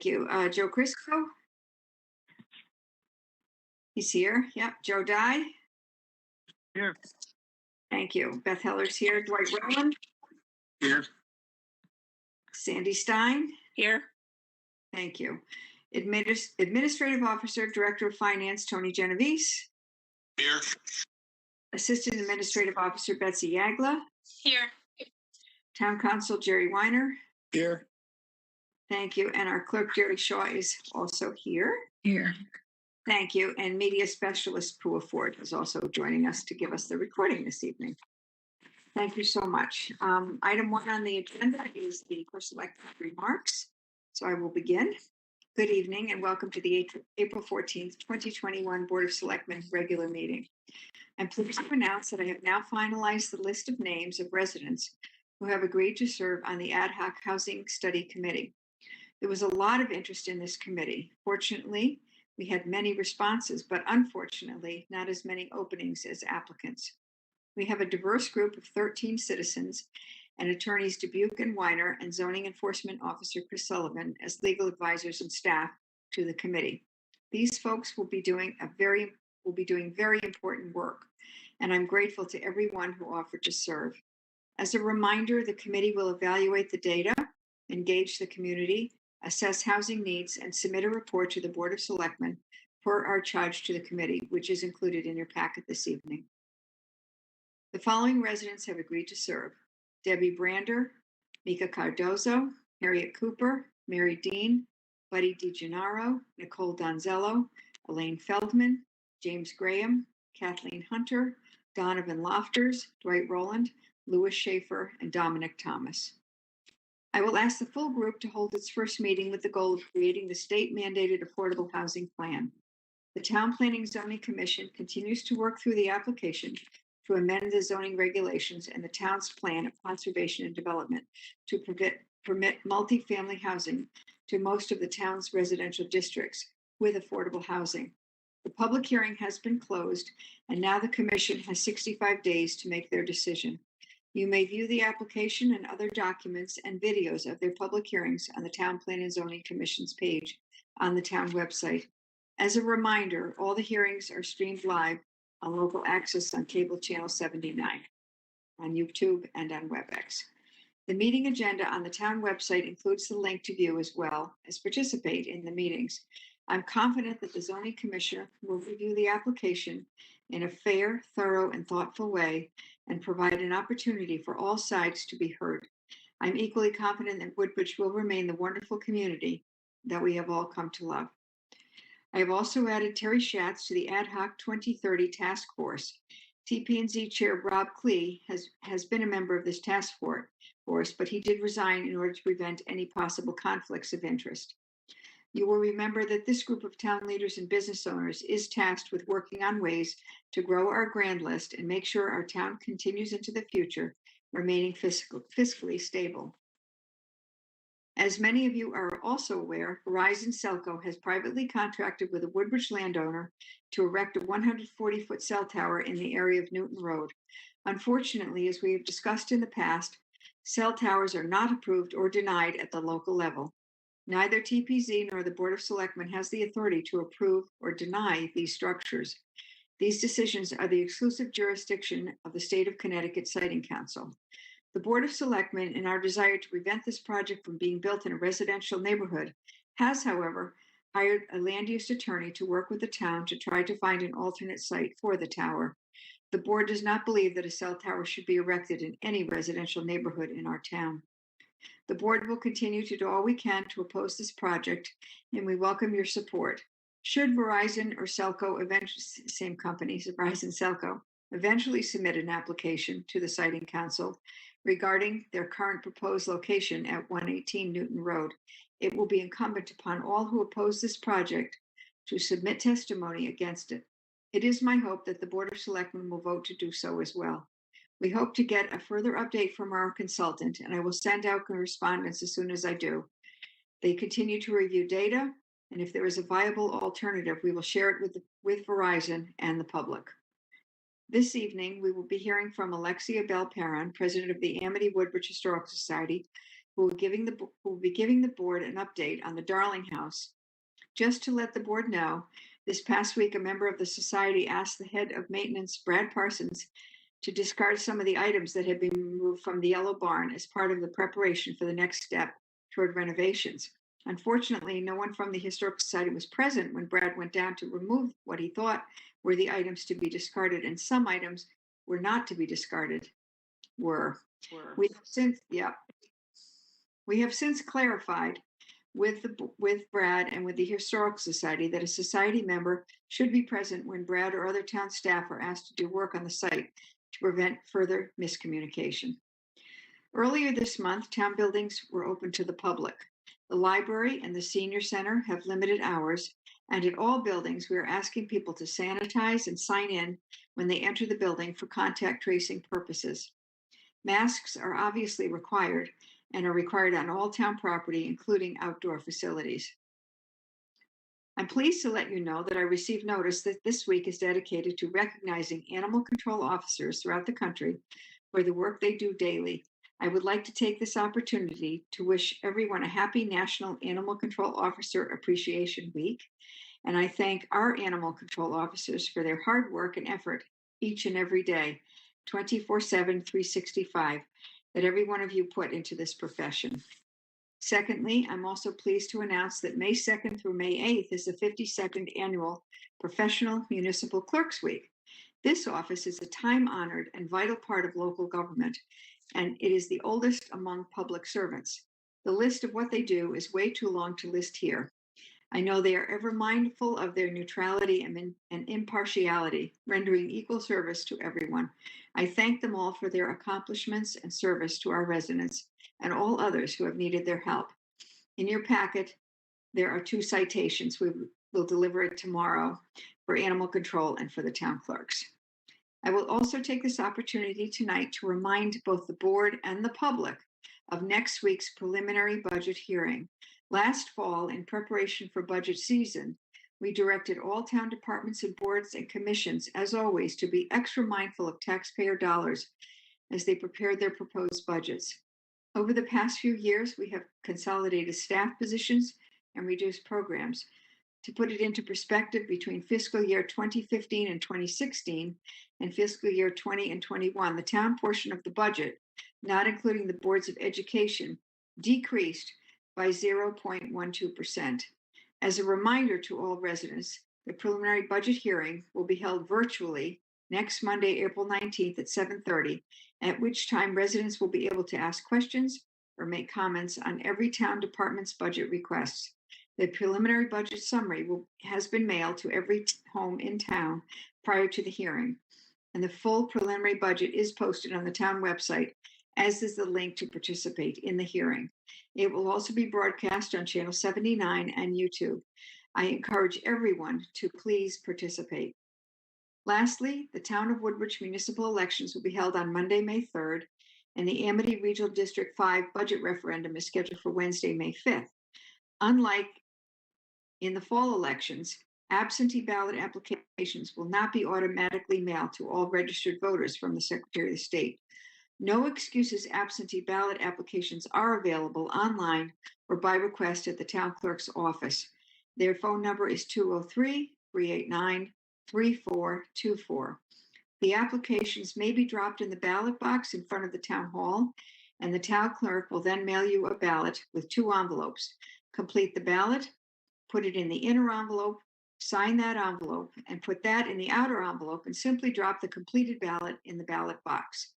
you. Joe Crisco, he's here. Yep. Joe Dye. Here. Thank you. Beth Heller's here. Dwight Rowland. Here. Sandy Stein. Here. Thank you. Administrative Officer, Director of Finance, Tony Genovese. Here. Assistant Administrative Officer, Betsy Yagla. Here. Town Council, Jerry Weiner. Here. Thank you. And our clerk, Jerry Shaw, is also here. Here. Thank you. And Media Specialist, Pua Ford, is also joining us to give us the recording this evening. Thank you so much. Item 1 on the agenda is the first elected remarks. So I will begin. Good evening and welcome to the April 14th, 2021 Board of Selectmen regular meeting. I'm pleased to announce that I have now finalized the list of names of residents who have agreed to serve on the Ad Hoc Housing Study Committee. There was a lot of interest in this committee. Fortunately, we had many responses, but unfortunately, not as many openings as applicants. We have a diverse group of 13 citizens and attorneys Dubuque and Weiner and Zoning Enforcement Officer Chris Sullivan as legal advisors and staff to the committee. These folks will be doing very important work, and I'm grateful to everyone who offered to serve. As a reminder, the committee will evaluate the data, engage the community, assess housing needs, and submit a report to the Board of Selectmen per our charge to the committee, which is included in your packet this evening. The following residents have agreed to serve: Debbie Brander, Mika Cardozo, Harriet Cooper, Mary Dean, Buddy DiGennaro, Nicole Donzello, Elaine Feldman, James Graham, Kathleen Hunter, Donovan Lofters, Dwight Rowland, Louis Schaefer, and Dominic Thomas. I will ask the full group to hold its first meeting with the goal of creating the state-mandated affordable housing plan. The Town Planning Zoning Commission continues to work through the application to amend the zoning regulations and the town's plan of conservation and development to permit multifamily housing to most of the town's residential districts with affordable housing. The public hearing has been closed, and now the commission has 65 days to make their decision. You may view the application and other documents and videos of their public hearings on the Town Planning and Zoning Commission's page on the town website. As a reminder, all the hearings are streamed live on local access on cable channel 79, on YouTube and on WebEx. The meeting agenda on the town website includes the link to view as well as participate in the meetings. I'm confident that the zoning commissioner will review the application in a fair, thorough, and thoughtful way and provide an opportunity for all sides to be heard. I'm equally confident that Woodbridge will remain the wonderful community that we have all come to love. I have also added Terry Schatz to the Ad Hoc 2030 Task Force. TP&Z Chair Rob Klee has been a member of this task force, but he did resign in order to prevent any possible conflicts of interest. You will remember that this group of town leaders and business owners is tasked with working on ways to grow our grand list and make sure our town continues into the future, remaining fiscally stable. As many of you are also aware, Verizon Cellco has privately contracted with a Woodbridge landowner to erect a 140-foot cell tower in the area of Newton Road. Unfortunately, as we have discussed in the past, cell towers are not approved or denied at the local level. Neither TPZ nor the Board of Selectmen has the authority to approve or deny these structures. These decisions are the exclusive jurisdiction of the State of Connecticut Siting Council. The Board of Selectmen, in our desire to prevent this project from being built in a residential neighborhood, has, however, hired a land use attorney to work with the town to try to find an alternate site for the tower. The board does not believe that a cell tower should be erected in any residential neighborhood in our town. The board will continue to do all we can to oppose this project, and we welcome your support. Should Verizon or Cellco, same companies, Verizon Cellco, eventually submit an application to the Siting Council regarding their current proposed location at 118 Newton Road, it will be incumbent upon all who oppose this project to submit testimony against it. It is my hope that the Board of Selectmen will vote to do so as well. We hope to get a further update from our consultant, and I will send out correspondence as soon as I do. They continue to review data, and if there is a viable alternative, we will share it with Verizon and the public. This evening, we will be hearing from Alexia Bell-Perron, president of the Amity Woodbridge Historical Society, who will be giving the board an update on the Darling House. Just to let the board know, this past week, a member of the society asked the head of maintenance, Brad Parsons, to discard some of the items that had been removed from the Yellow Barn as part of the preparation for the next step toward renovations. Unfortunately, no one from the Historic Society was present when Brad went down to remove what he thought were the items to be discarded, and some items were not to be discarded. We have since clarified with Brad and with the Historical Society that a society member should be present when Brad or other town staff are asked to do work on the site to prevent further miscommunication. Earlier this month, town buildings were open to the public. The library and the senior center have limited hours, and at all buildings, we are asking people to sanitize and sign in when they enter the building for contact tracing purposes. Masks are obviously required and are required on all town property, including outdoor facilities. I'm pleased to let you know that I received notice that this week is dedicated to recognizing animal control officers throughout the country for the work they do daily. I would like to take this opportunity to wish everyone a happy National Animal Control Officer Appreciation Week. And I thank our animal control officers for their hard work and effort each and every day, 24/7, 365, that every one of you put into this profession. Secondly, I'm also pleased to announce that May 2nd through May 8th is the 52nd annual Professional Municipal Clerks Week. This office is a time-honored and vital part of local government, and it is the oldest among public servants. The list of what they do is way too long to list here. I know they are ever mindful of their neutrality and impartiality, rendering equal service to everyone. I thank them all for their accomplishments and service to our residents and all others who have needed their help. In your packet, there are 2 citations. We will deliver it tomorrow for animal control and for the town clerks. I will also take this opportunity tonight to remind both the board and the public of next week's preliminary budget hearing. Last fall, in preparation for budget season, we directed all town departments and boards and commissions, as always, to be extra mindful of taxpayer dollars as they prepared their proposed budgets. Over the past few years, we have consolidated staff positions and reduced programs. To put it into perspective, between fiscal year 2015 and 2016 and fiscal year 20 and 21, the town portion of the budget, not including the boards of education, decreased by 0.12%. As a reminder to all residents, the preliminary budget hearing will be held virtually next Monday, April 19th at 7:30, at which time residents will be able to ask questions or make comments on every town department's budget requests. The preliminary budget summary has been mailed to every home in town prior to the hearing, and the full preliminary budget is posted on the town website, as is the link to participate in the hearing. It will also be broadcast on Channel 79 and YouTube. I encourage everyone to please participate. Lastly, the Town of Woodbridge municipal elections will be held on Monday, May 3rd, and the Amity Regional District 5 budget referendum is scheduled for Wednesday, May 5th. Unlike in the fall elections, absentee ballot applications will not be automatically mailed to all registered voters from the Secretary of State. No excuses absentee ballot applications are available online or by request at the town clerk's office. Their phone number is 203-389-3424. The applications may be dropped in the ballot box in front of the town hall, and the town clerk will then mail you a ballot with 2 envelopes. Complete the ballot, put it in the inner envelope, sign that envelope, and put that in the outer envelope, and simply drop the completed ballot in the ballot box.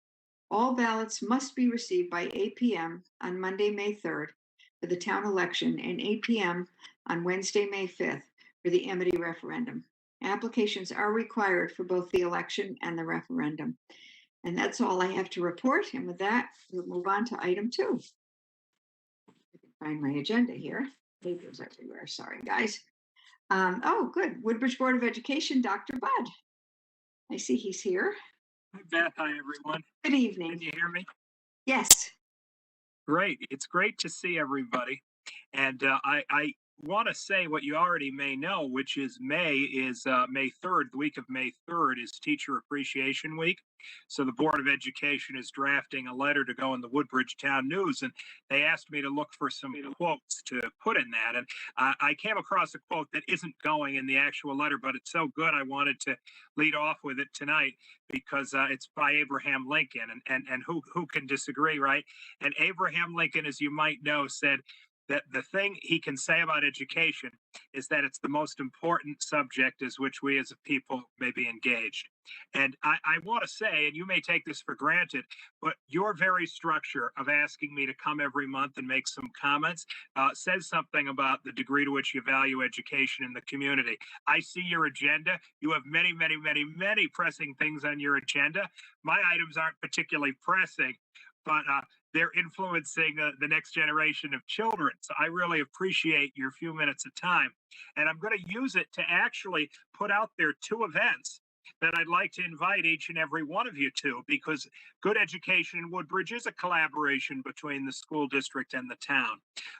All ballots must be received by 8 p.m. on Monday, May 3rd for the town election and 8 p.m. on Wednesday, May 5th for the Amity referendum. Applications are required for both the election and the referendum. And that's all I have to report. And with that, we'll move on to item 2. I can find my agenda here. Papers everywhere. Sorry, guys. Oh, good. Woodbridge Board of Education, Dr. Budd. I see he's here. Hi, Beth. Hi, everyone. Good evening. Can you hear me? Yes. Great. It's great to see everybody. And I want to say what you already may know, which is May 3rd. The week of May 3rd is Teacher Appreciation Week. So the Board of Education is drafting a letter to go in the Woodbridge Town News, and they asked me to look for some quotes to put in that. And I came across a quote that isn't going in the actual letter, but it's so good I wanted to lead off with it tonight because it's by Abraham Lincoln, and who can disagree, right? And Abraham Lincoln, as you might know, said that the thing he can say about education is that it's the most important subject as which we as a people may be engaged. And I want to say, and you may take this for granted, but your very structure of asking me to come every month and make some comments says something about the degree to which you value education in the community. I see your agenda. You have many, many, many, many pressing things on your agenda. My items aren't particularly pressing, but they're influencing the next generation of children. So I really appreciate your few minutes of time. And I'm going to use it to actually put out there two events that I'd like to invite each and every one of you to, because good education in Woodbridge is a collaboration between the school district and the town.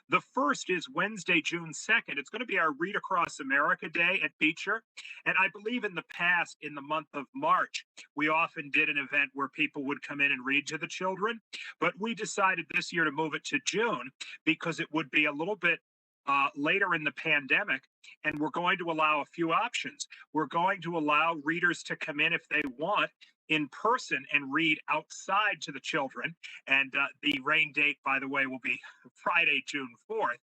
The first is Wednesday, June 2nd. It's going to be our Read Across America Day at Beecher. And I believe in the past, in the month of March, we often did an event where people would come in and read to the children. But we decided this year to move it to June because it would be a little bit later in the pandemic, and we're going to allow a few options. We're going to allow readers to come in if they want in person and read outside to the children. And the rain date, by the way, will be Friday, June 4th.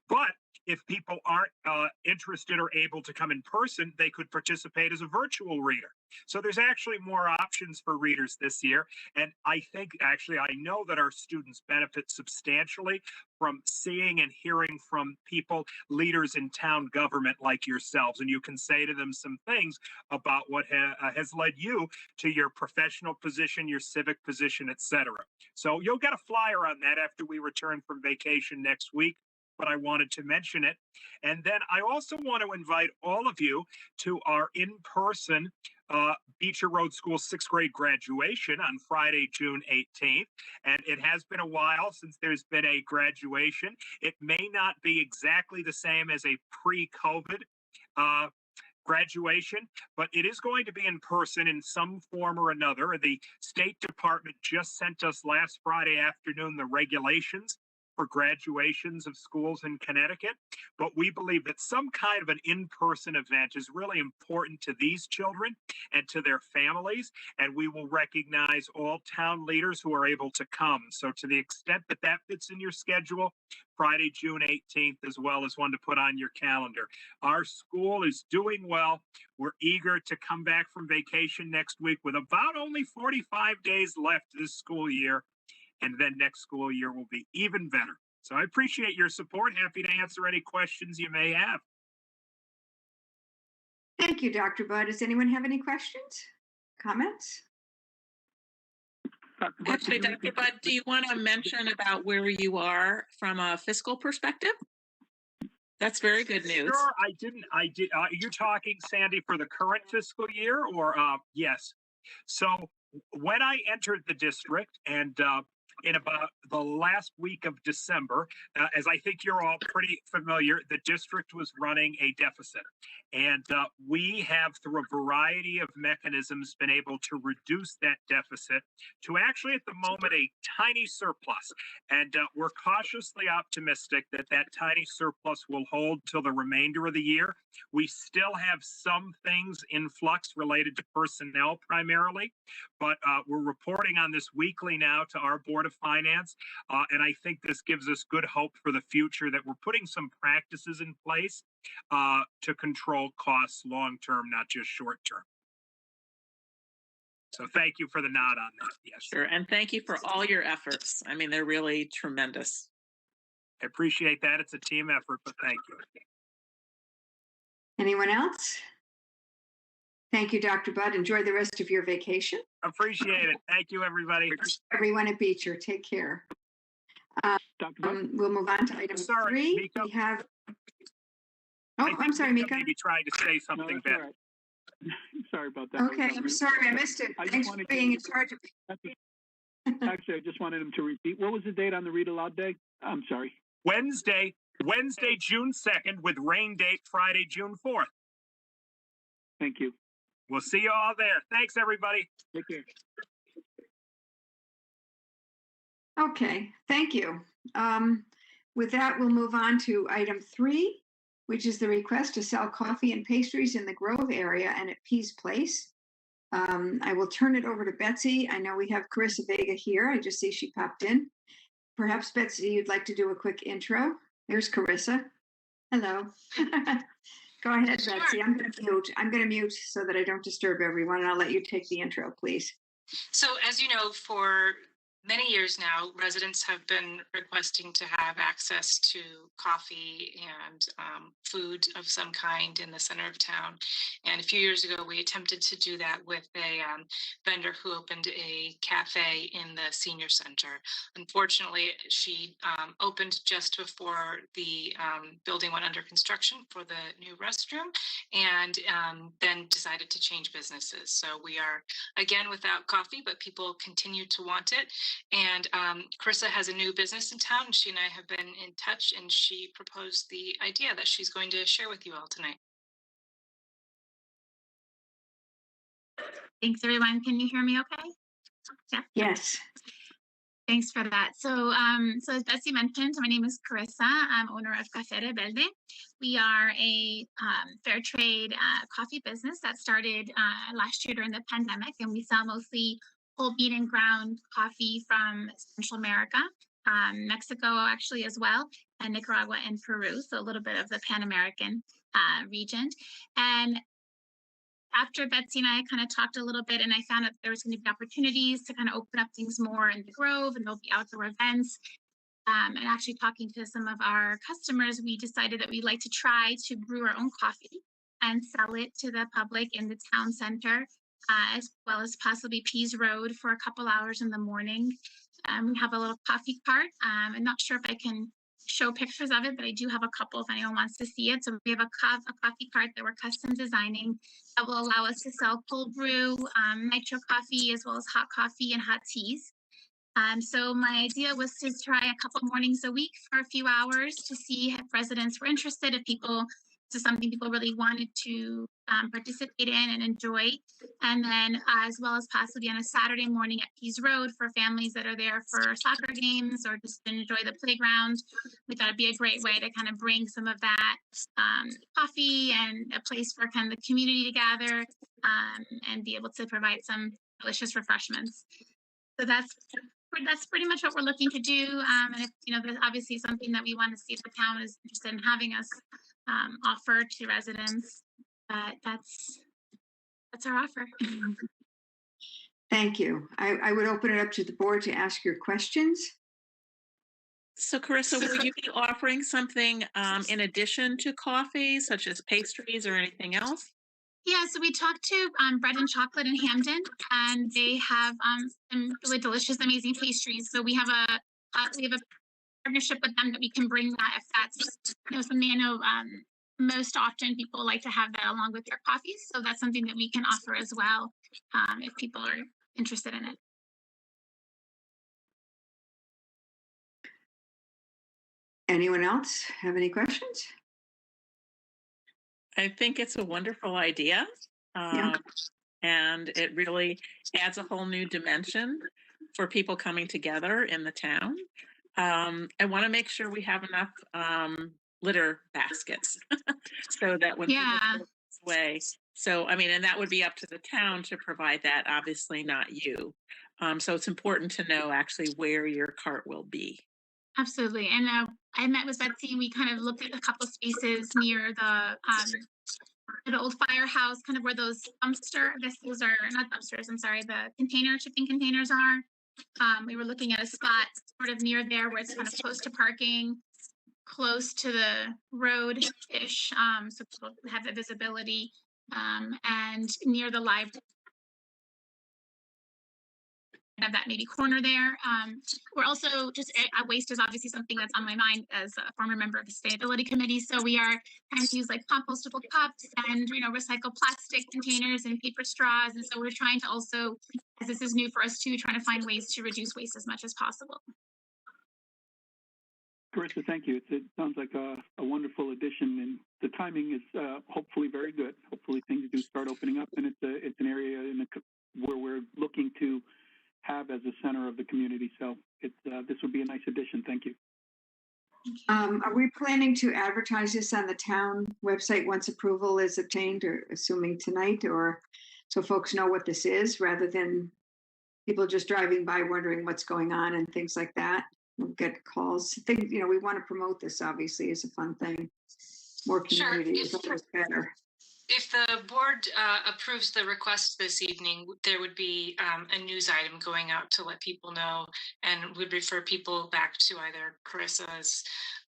But if people aren't interested or able to come in person, they could participate as a virtual reader. So there's actually more options for readers this year. And I think, actually, I know that our students benefit substantially from seeing and hearing from people, leaders in town government like yourselves. And you can say to them some things about what has led you to your professional position, your civic position, etc. So you'll get a flyer on that after we return from vacation next week, but I wanted to mention it. And then I also want to invite all of you to our in-person Beecher Road School sixth grade graduation on Friday, June 18th. And it has been a while since there's been a graduation. It may not be exactly the same as a pre-COVID graduation, but it is going to be in person in some form or another. The State Department just sent us last Friday afternoon the regulations for graduations of schools in Connecticut, but we believe that some kind of an in-person event is really important to these children and to their families, and we will recognize all town leaders who are able to come. So to the extent that that fits in your schedule, Friday, June 18th, as well as one to put on your calendar. Our school is doing well. We're eager to come back from vacation next week with about only 45 days left this school year. And then next school year will be even better. So I appreciate your support. Happy to answer any questions you may have. Thank you, Dr. Budd. Does anyone have any questions, comments? Actually, Dr. Budd, do you want to mention about where you are from a fiscal perspective? That's very good news. Sure, I did. You're talking, Sandy, for the current fiscal year, or yes. So when I entered the district, and in about the last week of December, as I think you're all pretty familiar, the district was running a deficit. And we have, through a variety of mechanisms, been able to reduce that deficit to actually, at the moment, a tiny surplus. And we're cautiously optimistic that that tiny surplus will hold till the remainder of the year. We still have some things in flux related to personnel primarily, but we're reporting on this weekly now to our Board of Finance. And I think this gives us good hope for the future that we're putting some practices in place to control costs long-term, not just short-term. So thank you for the nod on that. Yes. Sure. And thank you for all your efforts. I mean, they're really tremendous. I appreciate that. It's a team effort, but thank you. Anyone else? Thank you, Dr. Budd. Enjoy the rest of your vacation. Appreciate it. Thank you, everybody. Everyone at Beecher, take care. We'll move on to item 3. Mika. We have. Oh, I'm sorry, Mika. Maybe trying to say something better. Right. Sorry about that. Okay, I'm sorry, I missed it. Thanks for being in charge of it. Actually, I just wanted him to repeat. What was the date on the read aloud day? I'm sorry. Wednesday, Wednesday, June 2nd, with rain date Friday, June 4th. Thank you. We'll see you all there. Thanks, everybody. Take care. Okay, thank you. With that, we'll move on to item 3, which is the request to sell coffee and pastries in the Grove area and at Pease Place. I will turn it over to Betsy. I know we have Carissa Vega here. I just see she popped in. Perhaps, Betsy, you'd like to do a quick intro? There's Carissa. Hello. Go ahead, Sure. Betsy. I'm going to mute so that I don't disturb everyone, and I'll let you take the intro, please. So as you know, for many years now, residents have been requesting to have access to coffee and food of some kind in the center of town. And a few years ago, we attempted to do that with a vendor who opened a cafe in the senior center. Unfortunately, she opened just before the building went under construction for the new restroom, and then decided to change businesses. So we are again without coffee, but people continue to want it. And Carissa has a new business in town. She and I have been in touch, and she proposed the idea that she's going to share with you all tonight. Thanks, everyone. Can you hear me okay? Yeah. Yes. Thanks for that. So, as Betsy mentioned, my name is Carissa. I'm owner of Café Rebelde. We are a fair trade coffee business that started last year during the pandemic, and we sell mostly whole bean and ground coffee from Central America, Mexico actually as well, and Nicaragua and Peru. So a little bit of the Pan American region. And after Betsy and I kind of talked a little bit, and I found that there was going to be opportunities to kind of open up things more in the Grove, and there'll be outdoor events. And actually talking to some of our customers, we decided that we'd like to try to brew our own coffee and sell it to the public in the town center, as well as possibly Pease Road for a couple hours in the morning. We have a little coffee cart. I'm not sure if I can show pictures of it, but I do have a couple if anyone wants to see it. So we have a coffee cart that we're custom designing that will allow us to sell cold brew, nitro coffee, as well as hot coffee and hot teas. So my idea was to try a couple mornings a week for a few hours to see if residents were interested, if this is something people really wanted to participate in and enjoy. And then as well as possibly on a Saturday morning at Pease Road for families that are there for soccer games or just enjoy the playground. We thought it'd be a great way to kind of bring some of that coffee and a place for kind of the community to gather and be able to provide some delicious refreshments. So that's pretty much what we're looking to do. And if, there's obviously something that we want to see if the town is interested in having us offer to residents, but that's our offer. Thank you. I would open it up to the board to ask your questions. So Carissa, will you be offering something in addition to coffee, such as pastries or anything else? Yeah, so we talked to Bread and Chocolate in Hamden, and they have some really delicious, amazing pastries. So we have a partnership with them that we can bring that if that's something I know most often people like to have that along with their coffees. So that's something that we can offer as well if people are interested in it. Anyone else have any questions? I think it's a wonderful idea. And it really adds a whole new dimension for people coming together in the town. I want to make sure we have enough litter baskets so that when people go this way. So, and that would be up to the town to provide that, obviously not you. So it's important to know actually where your cart will be. Absolutely. And I met with Betsy and we kind of looked at a couple spaces near the old firehouse, kind of where those those are not dumpsters, I'm sorry, the shipping containers are. We were looking at a spot sort of near there where it's kind of close to parking, close to the road-ish, so people have the visibility, and near the library. Have that maybe corner there. We're also just waste is obviously something that's on my mind as a former member of the sustainability committee. So we are trying to use like compostable cups and recycle plastic containers and paper straws. And so we're trying to also, as this is new for us too, trying to find ways to reduce waste as much as possible. Carissa, thank you. It sounds like a wonderful addition, and the timing is hopefully very good. Hopefully things do start opening up, and it's an area where we're looking to have as a center of the community. So this would be a nice addition. Thank you. Are we planning to advertise this on the town website once approval is obtained, or assuming tonight, or so folks know what this is, rather than people just driving by wondering what's going on and things like that? We'll get calls. We want to promote this, obviously, as a fun thing. More Sure. community is always better. If the board approves the request this evening, there would be a news item going out to let people know, and would refer people back to either Carissa's,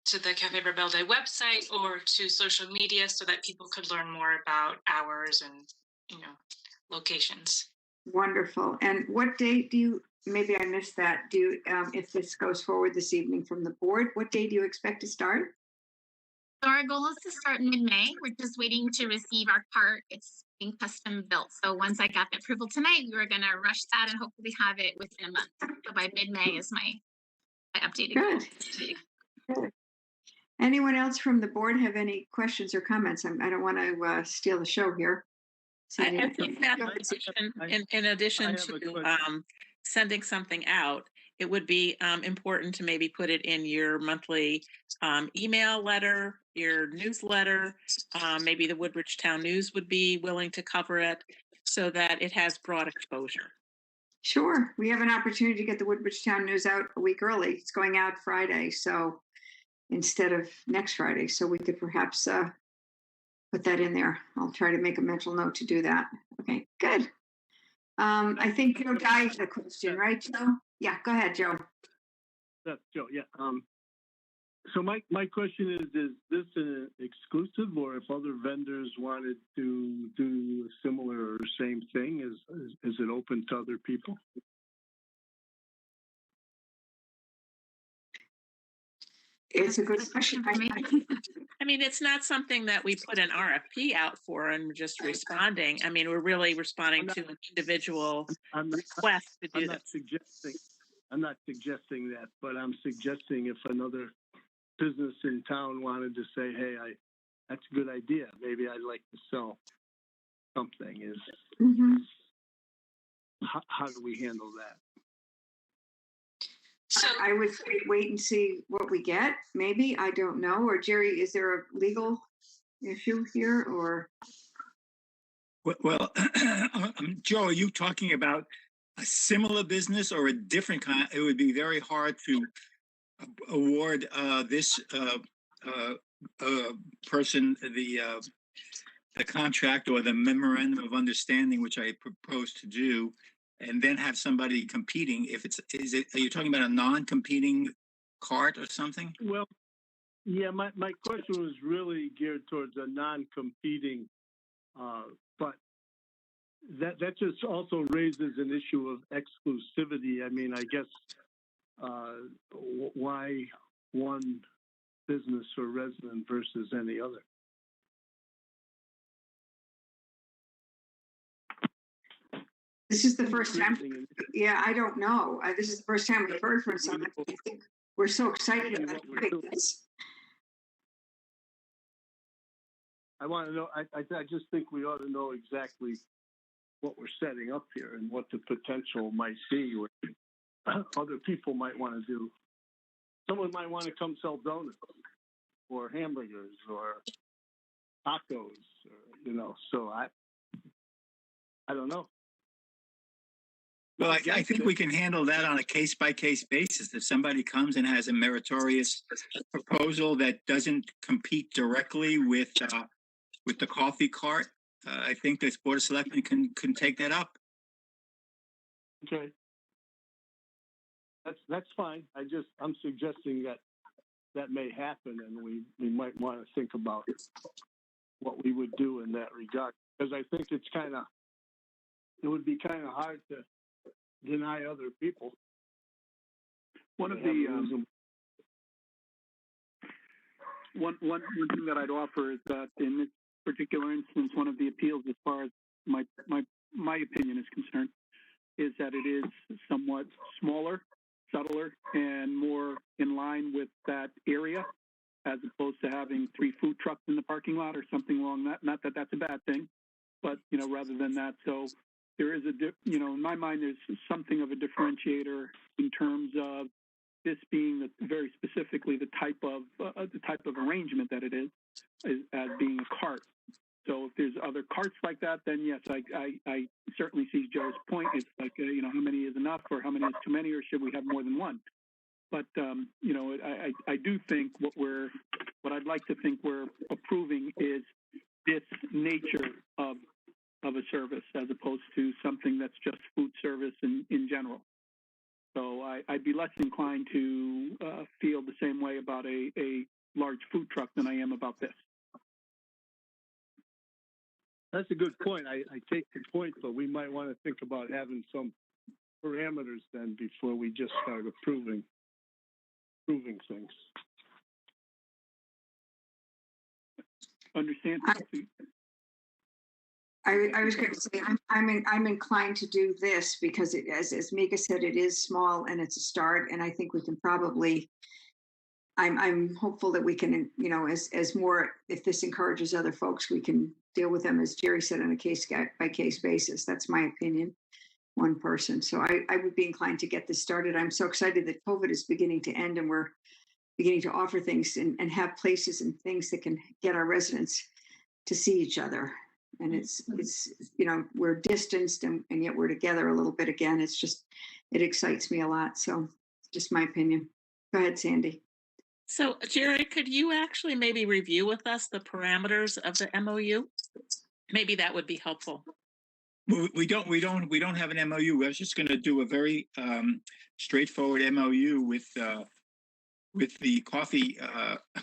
to the Cafe Rebelde website, or to social media, so that people could learn more about hours and locations. Wonderful. And what date do you? Maybe I missed that. Do you, if this goes forward this evening from the board, what day do you expect to start? So our goal is to start mid-May. We're just waiting to receive our cart. It's being custom built. So once I got the approval tonight, we were going to rush that and hopefully have it within a month. So by mid-May is my updated goal. Good. Anyone else from the board have any questions or comments? I don't want to steal the show here. I think that in addition to sending something out, it would be important to maybe put it in your monthly email letter, your newsletter. Maybe the Woodbridge Town News would be willing to cover it so that it has broad exposure. Sure. We have an opportunity to get the Woodbridge Town News out a week early. It's going out Friday, so instead of next Friday. So we could perhaps put that in there. I'll try to make a mental note to do that. Okay, good. I think Joe Guy had a question, right, Joe? Yeah, go ahead, Joe. That's Joe, yeah. So my question is this an exclusive, or if other vendors wanted to do a similar or same thing, is it open to other people? It's a good question. I mean, it's not something that we put an RFP out for and we're just responding. I mean, we're really responding to an individual request to do this. I'm not suggesting that, but I'm suggesting if another business in town wanted to say, hey, that's a good idea. Maybe I'd like to sell something. How do we handle that? So I would say wait and see what we get. Maybe, I don't know. Or Jerry, is there a legal issue here, or? Well, Joe, are you talking about a similar business or a different kind? It would be very hard to award this person the contract or the memorandum of understanding, which I propose to do, and then have somebody competing. Are you talking about a non-competing cart or something? Well, yeah, my question was really geared towards a non-competing, but that just also raises an issue of exclusivity. I mean, I guess why one business or resident versus any other? This is the first time. Yeah, I don't know. This is the first time we've heard from someone. I think we're so excited about this. I want to know. I just think we ought to know exactly what we're setting up here and what the potential might be. What other people might want to do. Someone might want to come sell donuts or hamburgers or tacos, or, So I don't know. Well, I think we can handle that on a case-by-case basis. If somebody comes and has a meritorious proposal that doesn't compete directly with the coffee cart, I think this Board of Selectmen can take that up. Okay, that's fine. I'm suggesting that may happen, and we might want to think about what we would do in that regard, because I think it would be kind of hard to deny other people. One of the one thing that I'd offer is that in this particular instance, one of the appeals, as far as my opinion is concerned, is that it is somewhat smaller subtler and more in line with that area, as opposed to having 3 food trucks in the parking lot or something along that. Not that that's a bad thing, but rather than that. So there is in my mind, there's something of a differentiator in terms of this being very specifically the type of arrangement that it is as being a cart. So if there's other carts like that, then yes, I certainly see Joe's point. It's like, how many is enough, or how many is too many, or should we have more than one? But, I do think what I'd like to think we're approving is this nature of a service, as opposed to something that's just food service in general. So I'd be less inclined to feel the same way about a large food truck than I am about this. That's a good point. I take the point, but we might want to think about having some parameters then before we just start approving things. Understand? I was going to say I'm inclined to do this because as Mika said, it is small and it's a start, and I think we can probably. I'm hopeful that we can, as more, if this encourages other folks, we can deal with them, as Jerry said, on a case by case basis. That's my opinion, one person. So I would be inclined to get this started. I'm so excited that COVID is beginning to end and we're beginning to offer things and have places and things that can get our residents to see each other. And it's we're distanced and yet we're together a little bit again. It excites me a lot. So just my opinion. Go ahead, Sandy. So, Jerry, could you actually maybe review with us the parameters of the MOU? Maybe that would be helpful. We don't have an MOU. I was just going to do a very straightforward MOU with the coffee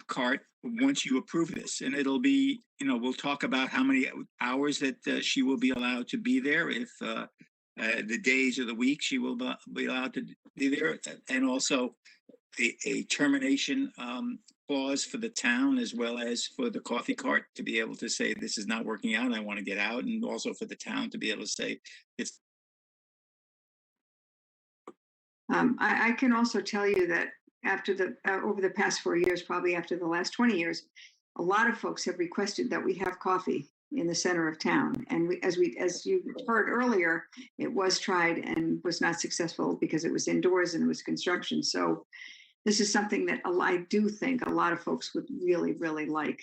cart once you approve this, and it'll be, we'll talk about how many hours that she will be allowed to be there, if the days of the week she will be allowed to be there, and also a termination clause for the town as well as for the coffee cart to be able to say this is not working out, I want to get out, and also for the town to be able to say it's. I can also tell you that after over the past 4 years, probably after the last 20 years, a lot of folks have requested that we have coffee in the center of town. And as you heard earlier, it was tried and was not successful because it was indoors and it was construction. So this is something that I do think a lot of folks would really, really like.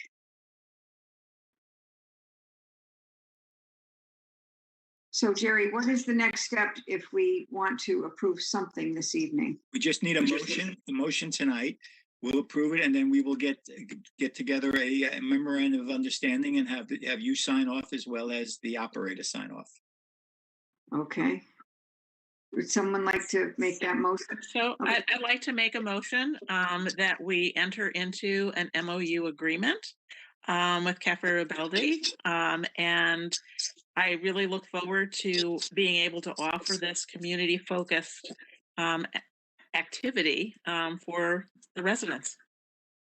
So, Jerry, what is the next step if we want to approve something this evening? We just need a motion tonight. We'll approve it, and then we will get together a memorandum of understanding and have you sign off as well as the operator sign off. Okay. Would someone like to make that motion? So I'd like to make a motion that we enter into an MOU agreement with Cafe Rebelde, and I really look forward to being able to offer this community-focused activity for the residents.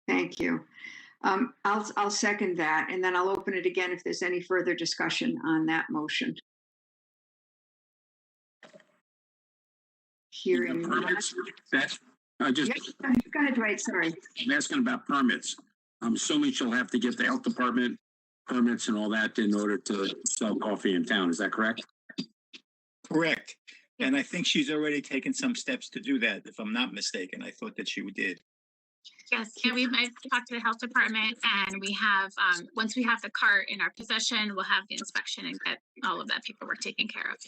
Thank you. I'll second that, and then I'll open it again if there's any further discussion on that motion. Hearing permits. That's just. Yes, go ahead, Dwight. Sorry. I'm asking about permits. I'm assuming she'll have to get the health department permits and all that in order to sell coffee in town. Is that correct? Correct. And I think she's already taken some steps to do that, if I'm not mistaken. I thought that she did. Yes, and I've talked to the health department, and we have, once we have the cart in our possession, we'll have the inspection and get all of that paperwork taken care of.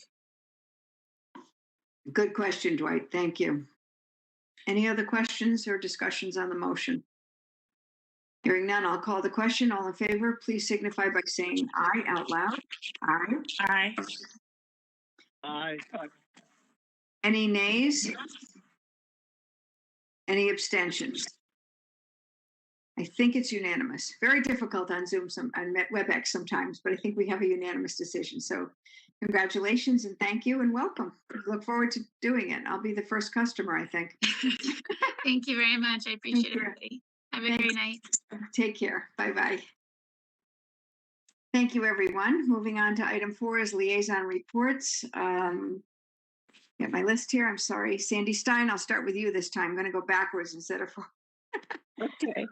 Good question, Dwight. Thank you. Any other questions or discussions on the motion? Hearing none, I'll call the question. All in favor, please signify by saying aye out loud. Aye. Aye. Aye. Any nays? Any abstentions? I think it's unanimous. Very difficult on Zoom, on WebEx sometimes, but I think we have a unanimous decision. So congratulations and thank you and welcome. Look forward to doing it. I'll be the first customer, I think. Thank you very much. I appreciate it, everybody. Have a great night. Take care. Bye-bye. Thank you, everyone. Moving on to item 4 is liaison reports. Get my list here. I'm sorry. Sandy Stein, I'll start with you this time. I'm going to go backwards instead of forward. Okay.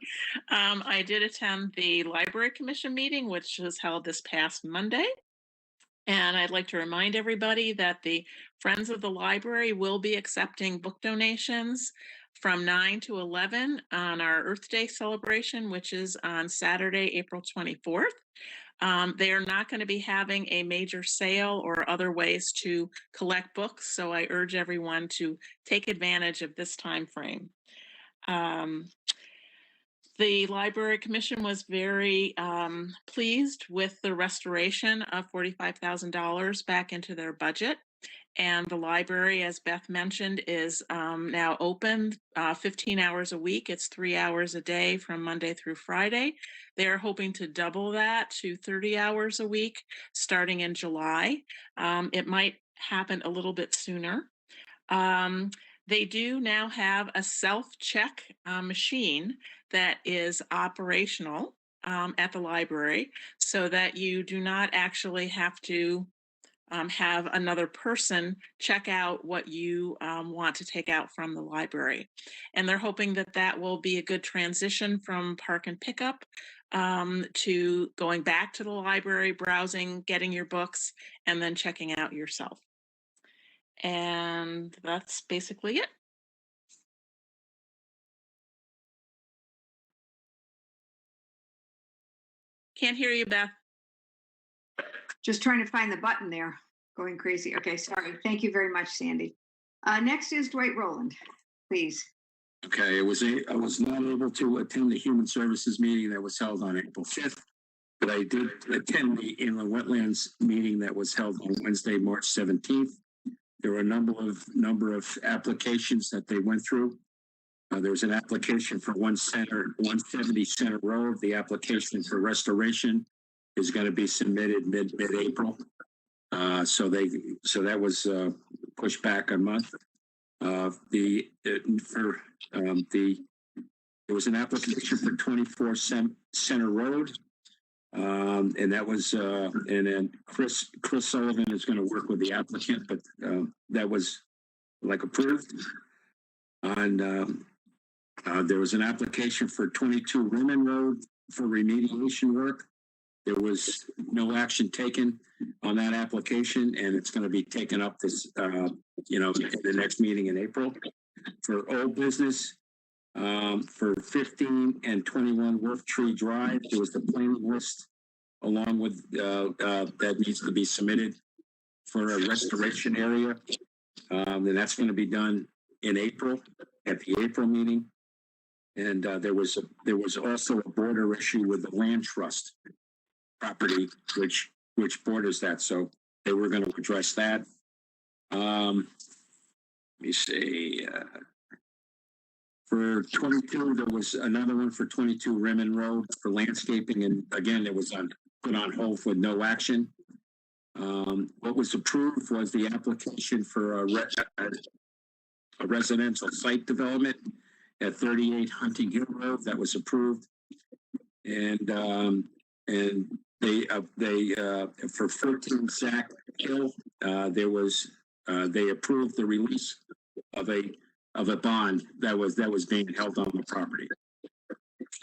I did attend the Library Commission meeting, which was held this past Monday. And I'd like to remind everybody that the Friends of the Library will be accepting book donations from 9 to 11 on our Earth Day celebration, which is on Saturday, April 24th. They are not going to be having a major sale or other ways to collect books, so I urge everyone to take advantage of this time frame. The Library Commission was very pleased with the restoration of $45,000 back into their budget. And the library, as Beth mentioned, is now open 15 hours a week. It's 3 hours a day from Monday through Friday. They're hoping to double that to 30 hours a week starting in July. It might happen a little bit sooner. They do now have a self-check machine that is operational at the library so that you do not actually have to have another person check out what you want to take out from the library. And they're hoping that that will be a good transition from park and pickup to going back to the library, browsing, getting your books, and then checking out yourself. And that's basically it. Can't hear you, Beth. Just trying to find the button there. Going crazy. Okay, sorry. Thank you very much, Sandy. Next is Dwight Rowland, please. Okay, I was not able to attend the Human Services meeting that was held on April 5th, but I did attend the Inland Wetlands meeting that was held on Wednesday, March 17th. There were a number of applications that they went through. There was an application for 170 Center Road. The application for restoration is going to be submitted mid-April. So that was pushed back a month. There was an application for 24 Center Road, and that was and then Chris Sullivan is going to work with the applicant, but that was like approved. And there was an application for 22 Rimmon Road for remediation work. There was no action taken on that application, and it's going to be taken up this, in the next meeting in April. For old business, for 15 and 21 Wolf Tree Drive, there was the planning list along with that needs to be submitted for a restoration area, and that's going to be done in April at the April meeting. And there was also a border issue with the land trust property, which borders that. So they were going to address that. Let me see. For 22, there was another one for 22 Rimmon Road for landscaping, and again, it was put on hold with no action. What was approved was the application for a residential site development at 38 Hunting Hill Road. That was approved, and they for 14 Sack Hill, they approved the release of a bond that was being held on the property,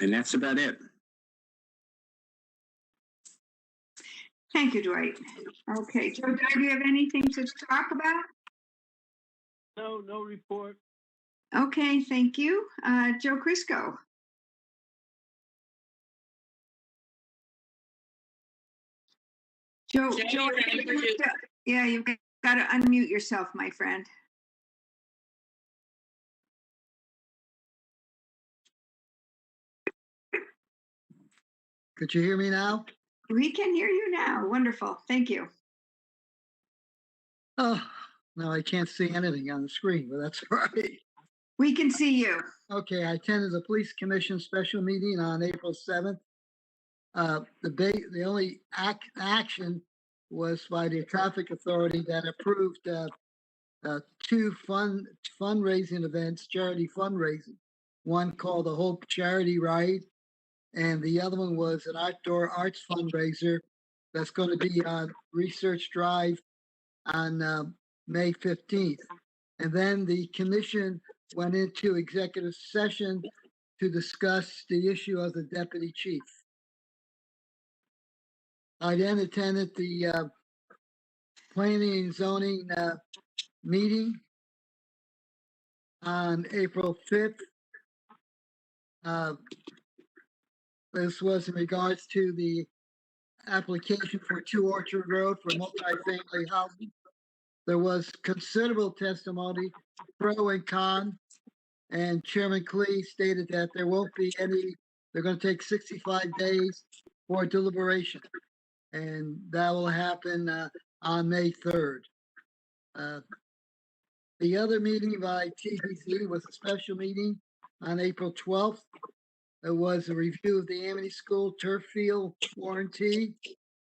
and that's about it. Thank you, Dwight. Okay, Joe, do you have anything to talk about? No report. Okay, thank you. Joe Crisco. Joe, yeah, you've got to unmute yourself, my friend. Could you hear me now? We can hear you now. Wonderful. Thank you. Oh, no, I can't see anything on the screen, but that's all right. We can see you. Okay, I attended the Police Commission special meeting on April 7th. The only action was by the traffic authority that approved two fundraising events, charity fundraising. One called the Hope Charity Ride, and the other one was an outdoor arts fundraiser that's going to be on Research Drive on May 15th. And then the commission went into executive session to discuss the issue of the deputy chief. I then attended the planning and zoning meeting on April 5th. This was in regards to the application for 2 Orchard Road for multifamily housing. There was considerable testimony, pro and con, and Chairman Klee stated that there won't be any, they're going to take 65 days for deliberation, and that will happen on May 3rd. The other meeting by TBZ was a special meeting on April 12th. It was a review of the Amity School turf field warranty.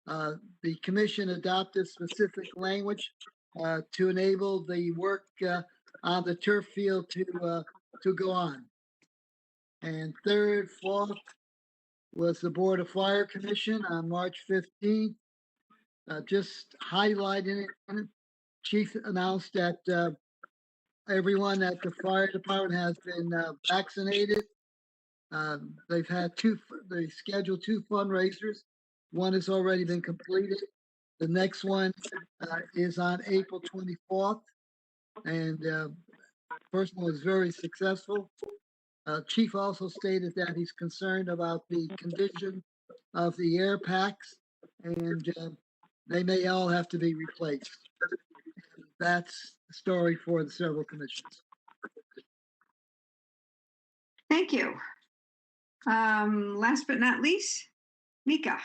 The commission adopted specific language to enable the work on the turf field to go on. And third, fourth was the Board of Fire Commission on March 15th. Just highlighting it, Chief announced that everyone at the fire department has been vaccinated. They scheduled 2 fundraisers. One has already been completed. The next one is on April 24th. And first one was very successful. Chief also stated that he's concerned about the condition of the air packs, and they may all have to be replaced. That's the story for the several commissions. Thank you. Last but not least, Mika.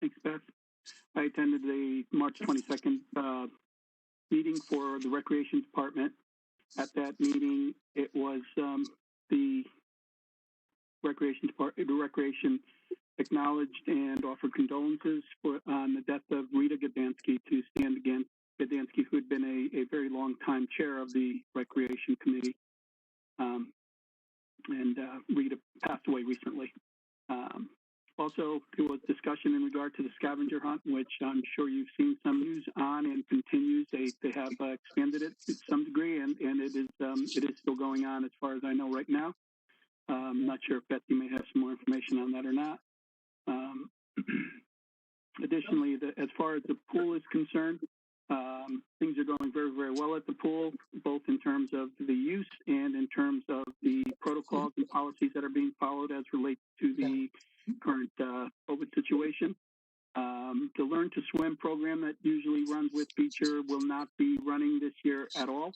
Thanks, Beth. I attended the March 22nd meeting for the Recreation Department. At that meeting, it was the Recreation Department, the Recreation acknowledged and offered condolences on the death of Rita Gdansky to stand against Gdansky, who had been a very long time chair of the Recreation Committee. Rita passed away recently. Also, there was discussion in regard to the scavenger hunt, which I'm sure you've seen some news on and continues. They have expanded it to some degree, and it is still going on as far as I know right now. I'm not sure if Betsy may have some more information on that or not. Additionally, as far as the pool is concerned, things are going very, very well at the pool, both in terms of the use and in terms of the protocols and policies that are being followed as relates to the current COVID situation. The Learn to Swim program that usually runs with Beecher will not be running this year at all.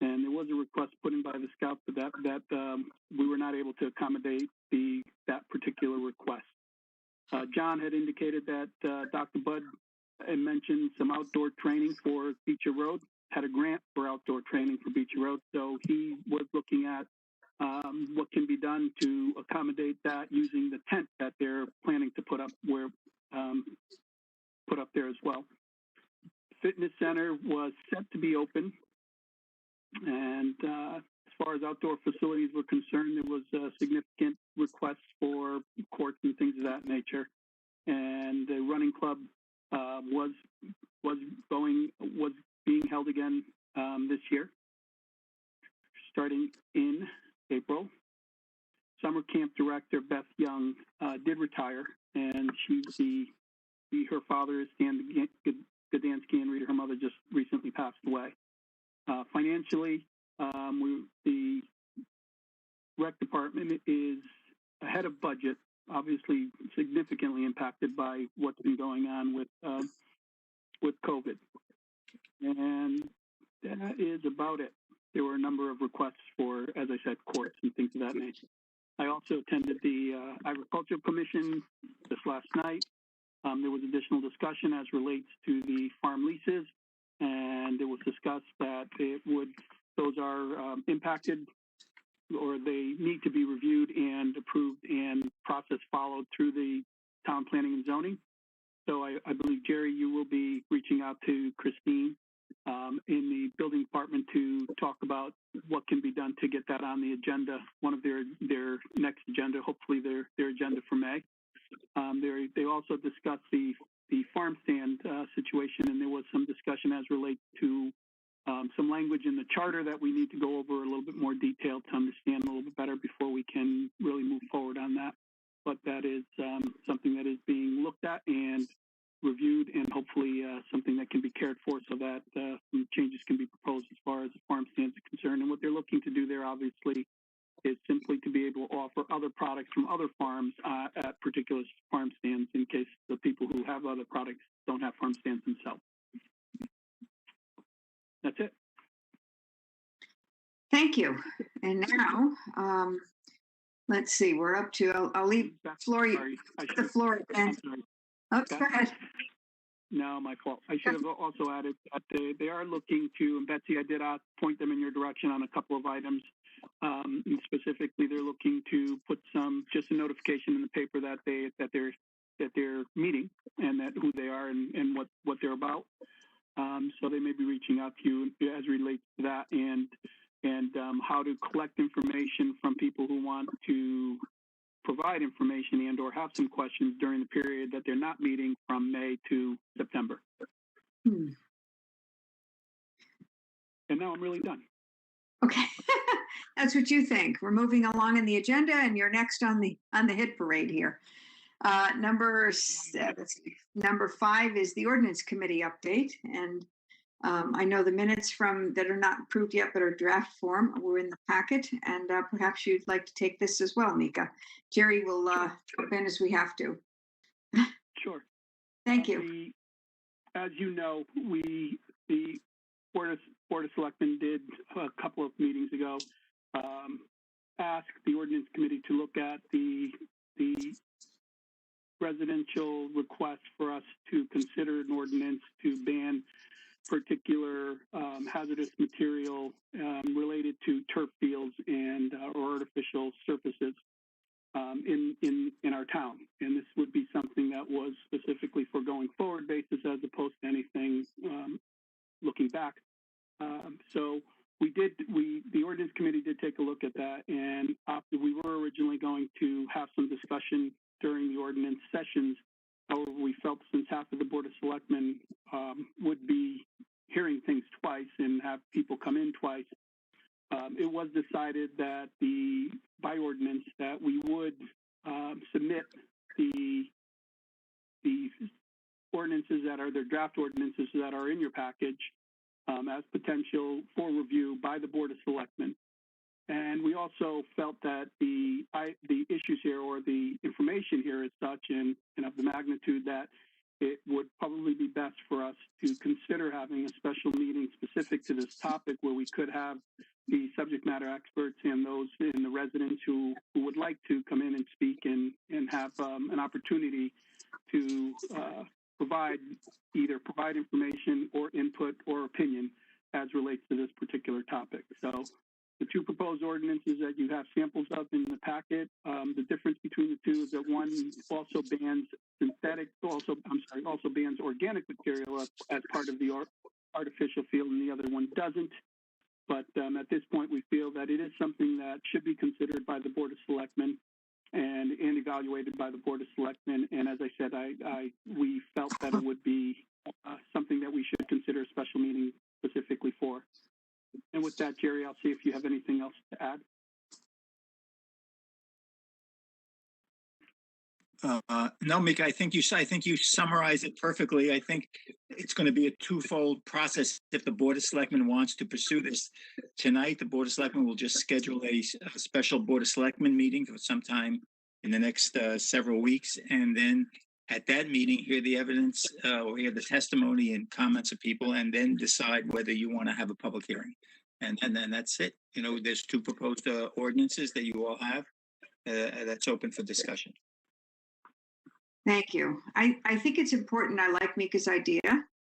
And there was a request put in by the Scouts that we were not able to accommodate that particular request. John had indicated that Dr. Budd had mentioned some outdoor training for Beecher Road, had a grant for outdoor training for Beecher Road. So he was looking at what can be done to accommodate that using the tent that they're planning to put up there as well. Fitness center was set to be open, and as far as outdoor facilities were concerned, there was significant requests for courts and things of that nature. And the running club was being held again this year, starting in April. Summer camp director Beth Young did retire, and her father is Stan Gdansky, and Rita, her mother, just recently passed away. Financially, the rec department is ahead of budget, obviously significantly impacted by what's been going on with COVID. And that is about it. There were a number of requests for, as I said, courts and things of that nature. I also attended the Agricultural Commission this last night. There was additional discussion as relates to the farm leases, and it was discussed that those are impacted, or they need to be reviewed and approved and process followed through the town planning and zoning. So I believe, Jerry, you will be reaching out to Christine in the building department to talk about what can be done to get that on the agenda, one of their next agenda, hopefully their agenda for May. They also discussed the farm stand situation, and there was some discussion as relates to some language in the charter that we need to go over a little bit more detail to understand a little bit better before we can really move forward on that. But that is something that is being looked at and reviewed, and hopefully something that can be cared for so that some changes can be proposed as far as the farm stands are concerned. And what they're looking to do there, obviously, is simply to be able to offer other products from other farms at particular farm stands in case the people who have other products don't have farm stands themselves. That's it. Thank you. And now, let's see, we're up to, I'll leave the floor again. Oh, go ahead. No, my fault. I should have also added that they are looking to, and Betsy, I did point them in your direction on a couple of items. And specifically, they're looking to put just a notification in the paper that they're meeting and that who they are and what they're about. So they may be reaching out to you as relates to that and how to collect information from people who want to provide information and or have some questions during the period that they're not meeting from May to September. And now I'm really done. Okay. That's what you think. We're moving along in the agenda, and you're next on the hit parade here. Number 5 is the ordinance committee update, and I know the minutes that are not approved yet but are draft form were in the packet, and perhaps you'd like to take this as well, Mika. Jerry will jump in as we have to. Sure. Thank you. As you know, the Board of Selectmen did a couple of meetings ago ask the ordinance committee to look at the residential request for us to consider an ordinance to ban particular hazardous material related to turf fields and or artificial surfaces in our town. And this would be something that was specifically for going forward basis as opposed to anything looking back. So the ordinance committee did take a look at that, and we were originally going to have some discussion during the ordinance sessions. However, we felt since half of the Board of Selectmen would be hearing things twice and have people come in twice, it was decided that by ordinance that we would submit the ordinances that are their draft ordinances that are in your package as potential for review by the Board of Selectmen. And we also felt that the issues here or the information here is such and of the magnitude that it would probably be best for us to consider having a special meeting specific to this topic where we could have the subject matter experts and those in the residents who would like to come in and speak and have an opportunity to provide information or input or opinion as relates to this particular topic. So the two proposed ordinances that you have samples of in the packet, the difference between the two is that one also bans also bans organic material as part of the artificial field, and the other one doesn't. But at this point, we feel that it is something that should be considered by the Board of Selectmen and evaluated by the Board of Selectmen. And as I said, we felt that it would be something that we should consider a special meeting specifically for. And with that, Jerry, I'll see if you have anything else to add. No, Mika, I think you summarized it perfectly. I think it's going to be a twofold process. If the Board of Selectmen wants to pursue this tonight, the Board of Selectmen will just schedule a special Board of Selectmen meeting for sometime in the next several weeks, and then at that meeting, hear the evidence or hear the testimony and comments of people, and then decide whether you want to have a public hearing. And then that's it. You know, there's two proposed ordinances that you all have that's open for discussion. Thank you. I think it's important. I like Mika's idea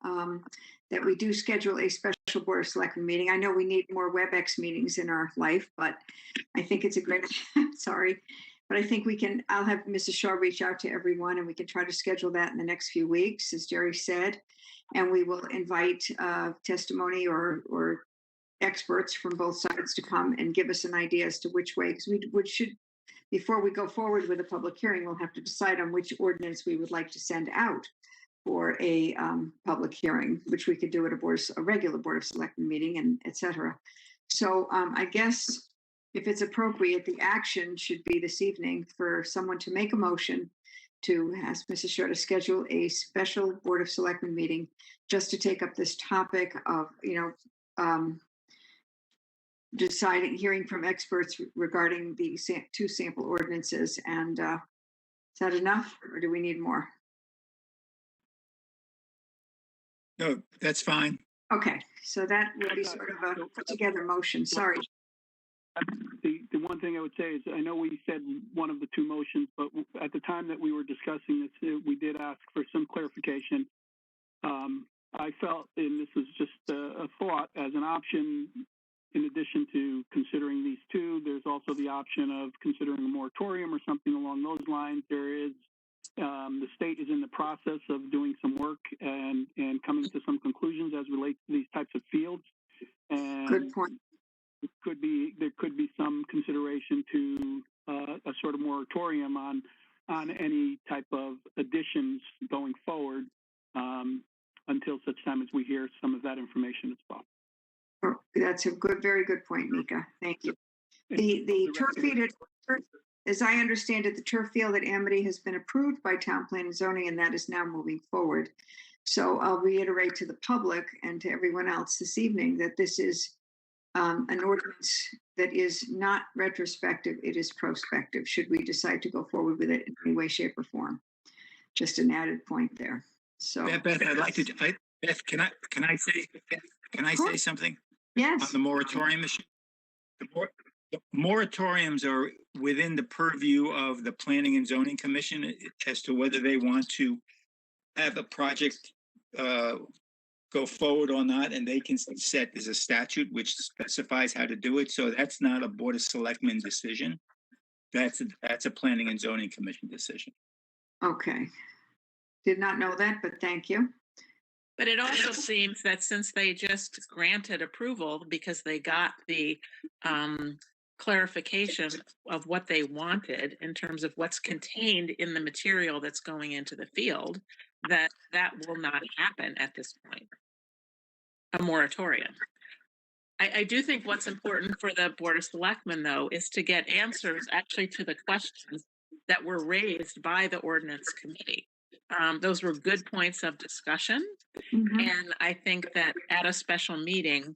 that we do schedule a special Board of Selectmen meeting. I know we need more WebEx meetings in our life, but I think it's a great, sorry, but I think I'll have Mrs. Shaw reach out to everyone and we can try to schedule that in the next few weeks, as Jerry said, and we will invite testimony or experts from both sides to come and give us an idea as to which way, because we should, before we go forward with a public hearing, we'll have to decide on which ordinance we would like to send out for a public hearing, which we could do at a regular Board of Selectmen meeting and et cetera. So I guess if it's appropriate, the action should be this evening for someone to make a motion to ask Mrs. Shaw to schedule a special Board of Selectmen meeting just to take up this topic of, deciding, hearing from experts regarding the two sample ordinances. And is that enough, or do we need more? No, that's fine. Okay, so that would be sort of a put together motion. Sorry. The one thing I would say is, I know we said one of the two motions, but at the time that we were discussing this, we did ask for some clarification. I felt, and this is just a thought, as an option, in addition to considering these two, there's also the option of considering a moratorium or something along those lines. There is, the state is in the process of doing some work and coming to some conclusions as relates to these types of fields. And Good point. there could be some consideration to a sort of moratorium on any type of additions going forward until such time as we hear some of that information as well. Oh, that's a very good point, Mika. Thank you. The turf field, as I understand it, the turf field at Amity has been approved by Town Plan and Zoning, and that is now moving forward. So I'll reiterate to the public and to everyone else this evening that this is an ordinance that is not retrospective, it is prospective, should we decide to go forward with it in any way, shape, or form. Just an added point there. So Beth, I'd like to, Beth, can I say something? Yes. On the moratorium issue? The moratoriums are within the purview of the Planning and Zoning Commission as to whether they want to have a project go forward or not, and they can set, there's a statute which specifies how to do it. So that's not a Board of Selectmen decision. That's a Planning and Zoning Commission decision. Okay. Did not know that, but thank you. But it also seems that since they just granted approval because they got the clarification of what they wanted in terms of what's contained in the material that's going into the field, that will not happen at this point. A moratorium. I do think what's important for the Board of Selectmen, though, is to get answers actually to the questions that were raised by the ordinance committee. Those were good points of discussion. Mm-hmm. And I think that at a special meeting,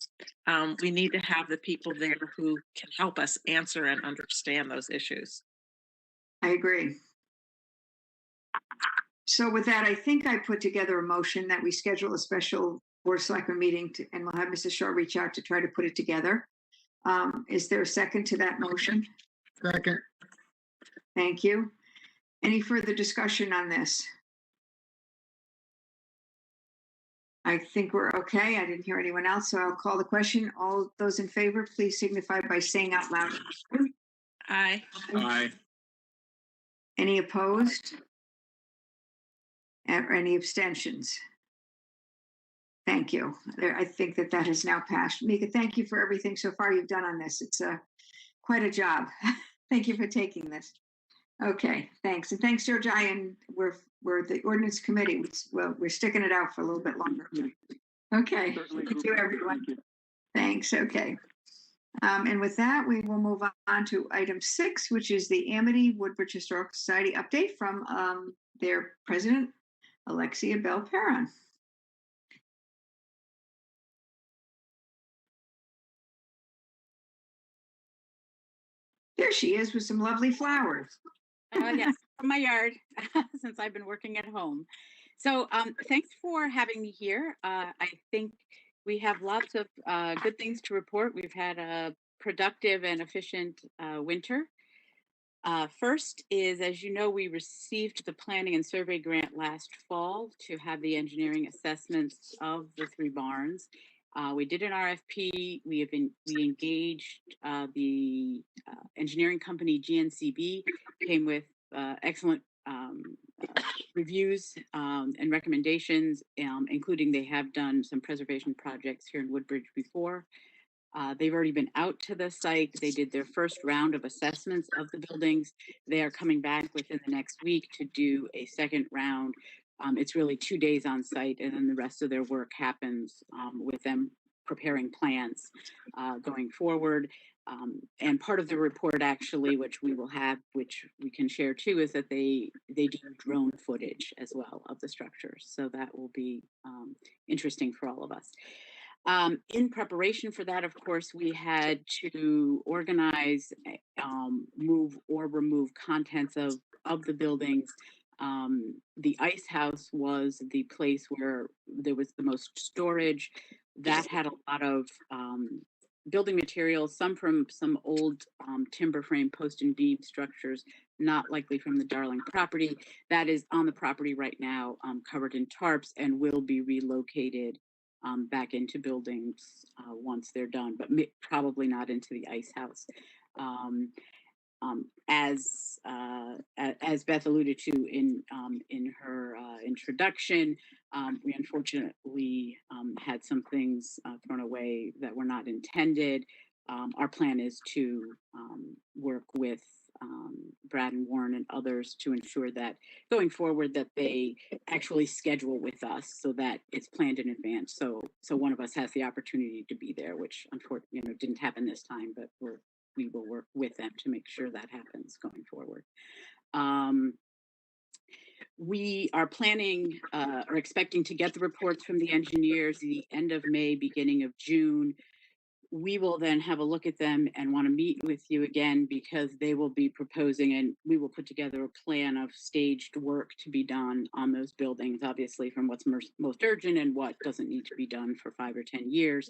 we need to have the people there who can help us answer and understand those issues. I agree. So with that, I think I put together a motion that we schedule a special Board of Selectmen meeting and we'll have Mrs. Shaw reach out to try to put it together. Is there a second to that motion? Second. Thank you. Any further discussion on this? I think we're okay. I didn't hear anyone else, so I'll call the question. All those in favor, please signify by saying out loud. Aye. Aye. Any opposed? Or any abstentions? Thank you. I think that has now passed. Mika, thank you for everything so far you've done on this. It's quite a job. Thank you for taking this. Okay, thanks. And thanks, George. And we're the ordinance committee. We're sticking it out for a little bit longer. Okay, thank you, everyone. Thank you. Thanks, okay. And with that, we will move on to item 6, which is the Amity Woodbridge Historical Society update from their president, Alexia Bell-Perron. There she is with some lovely flowers. Yes, from my yard, since I've been working at home. So thanks for having me here. I think we have lots of good things to report. We've had a productive and efficient winter. First is, as you know, we received the planning and survey grant last fall to have the engineering assessments of the 3 barns. We did an RFP. We engaged the engineering company GNCB, came with excellent reviews and recommendations, including they have done some preservation projects here in Woodbridge before. They've already been out to the site. They did their first round of assessments of the buildings. They are coming back within the next week to do a second round it's really 2 days on site, and then the rest of their work happens with them preparing plans going forward. And part of the report, actually, which we will have, which we can share too, is that they do drone footage as well of the structures. So that will be interesting for all of us. In preparation for that, of course, we had to organize, move or remove contents of the buildings. The ice house was the place where there was the most storage. That had a lot of building materials, some from some old timber frame post and beam structures, not likely from the Darling property. That is on the property right now, covered in tarps, and will be relocated back into buildings once they're done, but probably not into the ice house. As Beth alluded to in her introduction, we unfortunately had some things thrown away that were not intended. Our plan is to work with Brad and Warren and others to ensure that going forward that they actually schedule with us so that it's planned in advance. So one of us has the opportunity to be there, which unfortunately didn't happen this time, but we will work with them to make sure that happens going forward. We are planning or expecting to get the reports from the engineers the end of May, beginning of June. We will then have a look at them and want to meet with you again because they will be proposing, and we will put together a plan of staged work to be done on those buildings, obviously from what's most urgent and what doesn't need to be done for 5 or 10 years.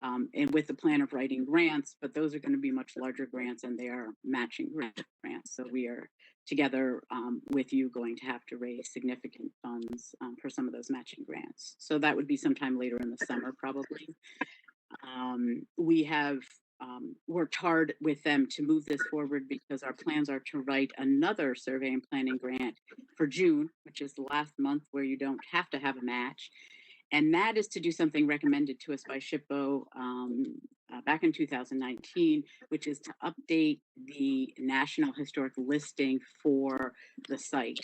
And with the plan of writing grants, but those are going to be much larger grants and they are matching grants. So we are together with you going to have to raise significant funds for some of those matching grants. So that would be sometime later in the summer, probably. We have worked hard with them to move this forward because our plans are to write another survey and planning grant for June, which is the last month where you don't have to have a match. And that is to do something recommended to us by SHPO back in 2019, which is to update the National Historic Listing for the site.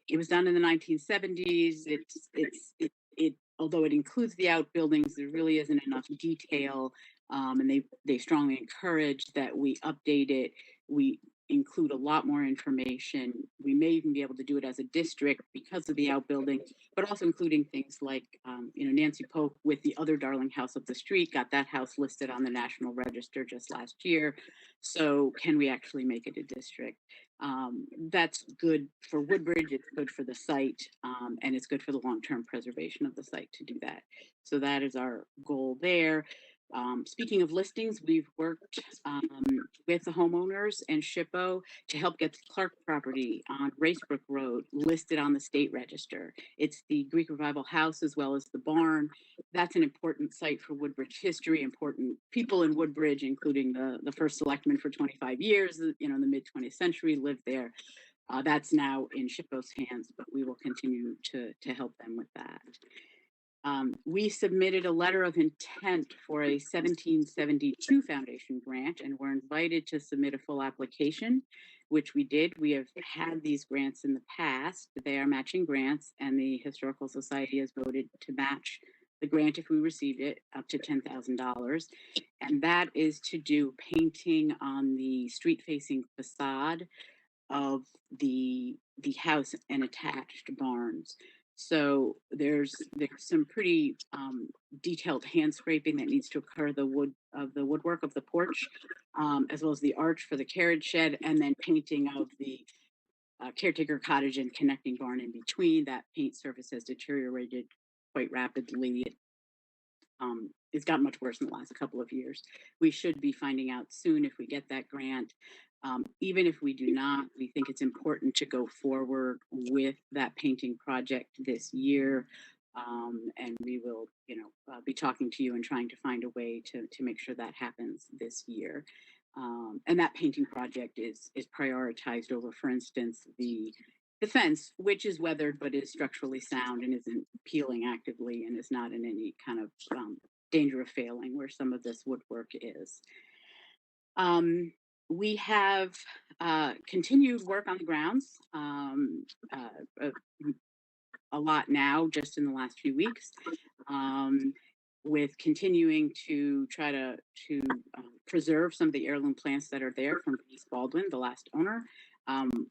It was done in the 1970s. Although it includes the outbuildings, there really isn't enough detail, and they strongly encourage that we update it. We include a lot more information. We may even be able to do it as a district because of the outbuildings, but also including things like, Nancy Polk with the other Darling house up the street got that house listed on the National Register just last year. So can we actually make it a district? That's good for Woodbridge, it's good for the site, and it's good for the long-term preservation of the site to do that. So that is our goal there. Speaking of listings, we've worked with the homeowners and SHPO to help get the Clark property on Racebrook Road listed on the state register. It's the Greek Revival house as well as the barn. That's an important site for Woodbridge history, important people in Woodbridge, including the first selectman for 25 years, in the mid-20th century, lived there. That's now in SHPO's hands, but we will continue to help them with that. We submitted a letter of intent for a 1772 Foundation grant and were invited to submit a full application, which we did. We have had these grants in the past. They are matching grants, and the Historical Society has voted to match the grant if we received it up to $10,000. And that is to do painting on the street-facing facade of the house and attached barns. So there's some pretty detailed hand scraping that needs to occur, the woodwork of the porch, as well as the arch for the carriage shed, and then painting of the caretaker cottage and connecting barn in between. That paint surface has deteriorated quite rapidly. It's gotten much worse in the last couple of years. We should be finding out soon if we get that grant. Even if we do not, we think it's important to go forward with that painting project this year. And we will, be talking to you and trying to find a way to make sure that happens this year. And that painting project is prioritized over, for instance, the fence, which is weathered but is structurally sound and isn't peeling actively and is not in any kind of danger of failing, where some of this woodwork is. We have continued work on the grounds. a lot now, just in the last few weeks, with continuing to try to preserve some of the heirloom plants that are there from East Baldwin, the last owner.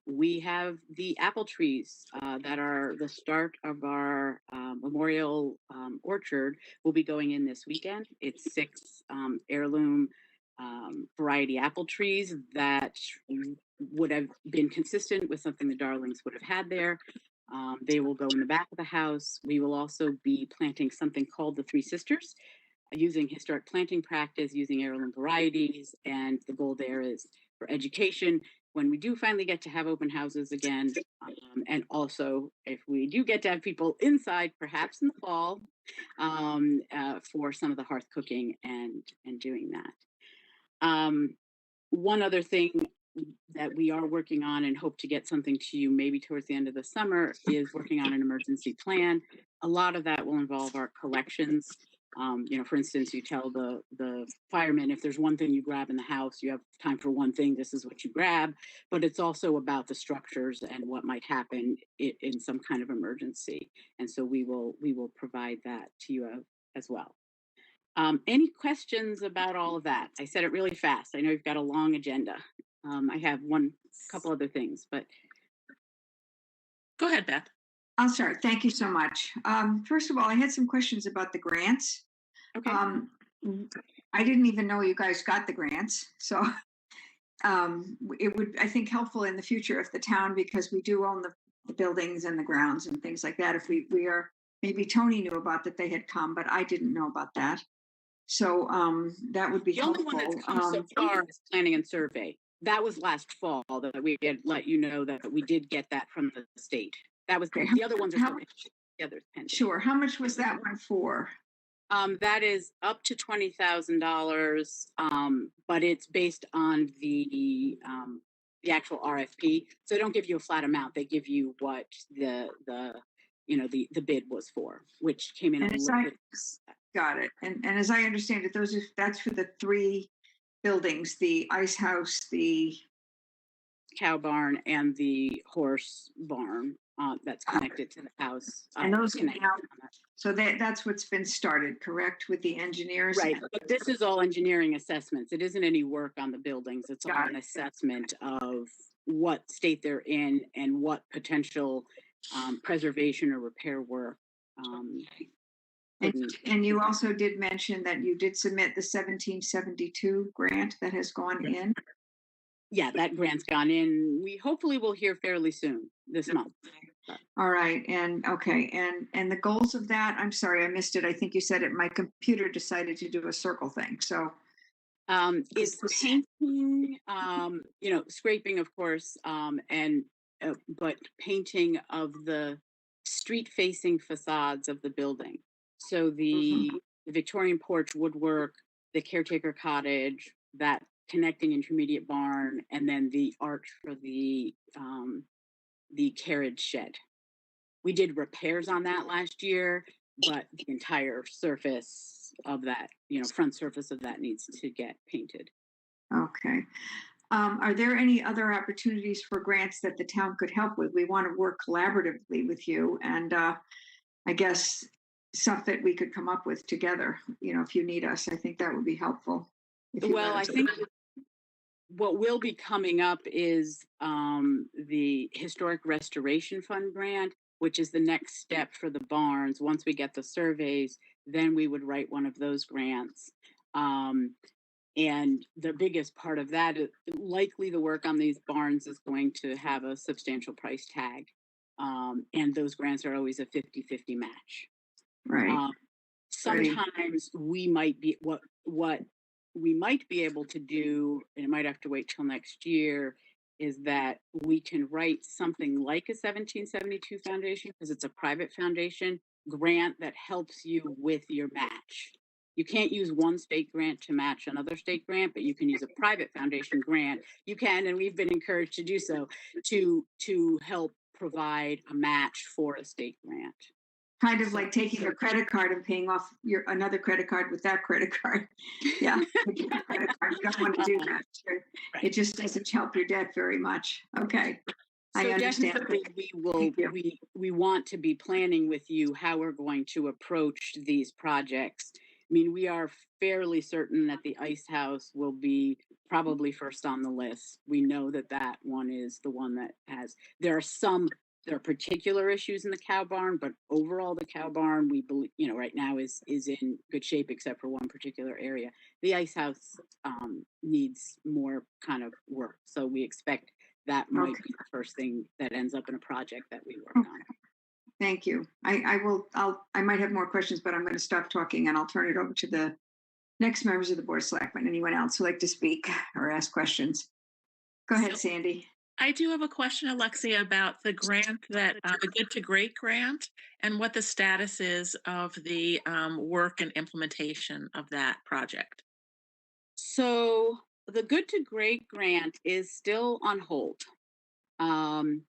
We have the apple trees that are the start of our memorial orchard will be going in this weekend. It's 6 heirloom variety apple trees that would have been consistent with something the Darlings would have had there. They will go in the back of the house. We will also be planting something called the Three Sisters, using historic planting practice, using heirloom varieties, and the goal there is for education when we do finally get to have open houses again, and also if we do get to have people inside, perhaps in the fall, for some of the hearth cooking and doing that. One other thing that we are working on and hope to get something to you maybe towards the end of the summer is working on an emergency plan. A lot of that will involve our collections. For instance, you tell the firemen, if there's one thing you grab in the house, you have time for one thing, this is what you grab. But it's also about the structures and what might happen in some kind of emergency. And so we will provide that to you as well. Any questions about all of that? I said it really fast. I know you've got a long agenda. I have couple other things, but Go ahead, Beth. I'll start. Thank you so much. First of all, I had some questions about the grants. okay. I didn't even know you guys got the grants. So it would, I think, helpful in the future if the town, because we do own the buildings and the grounds and things like that. If we are, maybe Tony knew about that they had come, but I didn't know about that. So that would be The only helpful. one that's come so far is planning and survey. That was last fall that we had let you know that we did get that from the state. That was Okay. the other ones are still the others pending. Sure. How much was that one for? That is up to $20,000, but it's based on the actual RFP. So they don't give you a flat amount. They give you what the bid was for, which came in And a as little I bit. got it. And as I understand it, that's for the 3 buildings: the ice house, the Cow barn, and the horse barn that's connected to the house. and those are connected now, on that. so that's what's been started, correct, with the engineers? Right, but this is all engineering assessments. It isn't any work on the buildings. It's all Got an it. assessment of what state they're in and what potential preservation or repair work. And you also did mention that you did submit the 1772 grant that has gone in. Yeah, that grant's gone in. We hopefully will hear fairly soon this month. All right, and okay, and the goals of that, I'm sorry, I missed it. I think you said it, my computer decided to do a circle thing, so. It's painting, scraping, of course, but painting of the street-facing facades of the building. So the Victorian porch woodwork, the caretaker cottage, that connecting intermediate barn, and then the arch for the carriage shed. We did repairs on that last year, but the entire surface of that, front surface of that needs to get painted. Okay. Are there any other opportunities for grants that the town could help with? We want to work collaboratively with you, and I guess stuff that we could come up with together, if you need us. I think that would be helpful. Well, I think what will be coming up is the Historic Restoration Fund grant, which is the next step for the barns. Once we get the surveys, then we would write one of those grants. And the biggest part of that is likely the work on these barns is going to have a substantial price tag. And those grants are always a 50-50 match. Right. Sometimes we might be what we might be able to do, and it might have to wait till next year, is that we can write something like a 1772 foundation, because it's a private foundation grant that helps you with your match. You can't use one state grant to match another state grant, but you can use a private foundation grant. You can, and we've been encouraged to do so, to help provide a match for a state grant. Kind of like taking a credit card and paying off another credit card with that credit card. Yeah, credit card. You don't want to do that. It just doesn't help your debt very much. Okay. I So understand. definitely we will, Thank you. we want to be planning with you how we're going to approach these projects. I mean, we are fairly certain that the ice house will be probably first on the list. We know that that one is the one that has, there are particular issues in the cow barn, but overall the cow barn, we believe, you know, right now is in good shape except for one particular area. The ice house needs more kind of work. So we expect that might Okay. be the first thing that ends up in a project that we work Okay. on. Thank you. I might have more questions, but I'm going to stop talking and I'll turn it over to the next members of the Board of Selectmen. Anyone else who'd like to speak or ask questions? Go ahead, So- Sandy. I do have a question, Alexia, about the grant that the Good to Great grant and what the status is of the work and implementation of that project. So the Good to Great grant is still on hold. And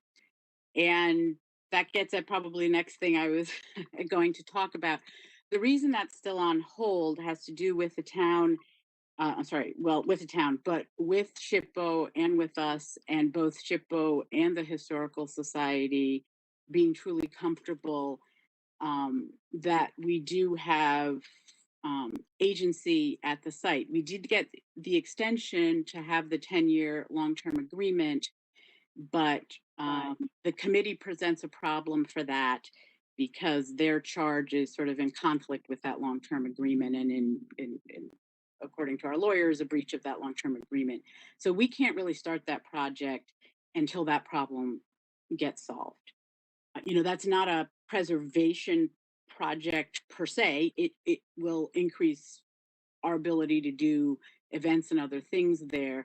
that gets at probably the next thing I was going to talk about. The reason that's still on hold has to do with the town. I'm sorry, well, with the town, but with SHPO and with us, and both SHPO and the Historical Society being truly comfortable that we do have agency at the site. We did get the extension to have the 10-year long-term agreement, but the committee presents a problem for that because their charge is sort of in conflict with that long-term agreement and in according to our lawyers, a breach of that long-term agreement. So we can't really start that project until that problem gets solved. You know, that's not a preservation project per se. It will increase our ability to do events and other things there,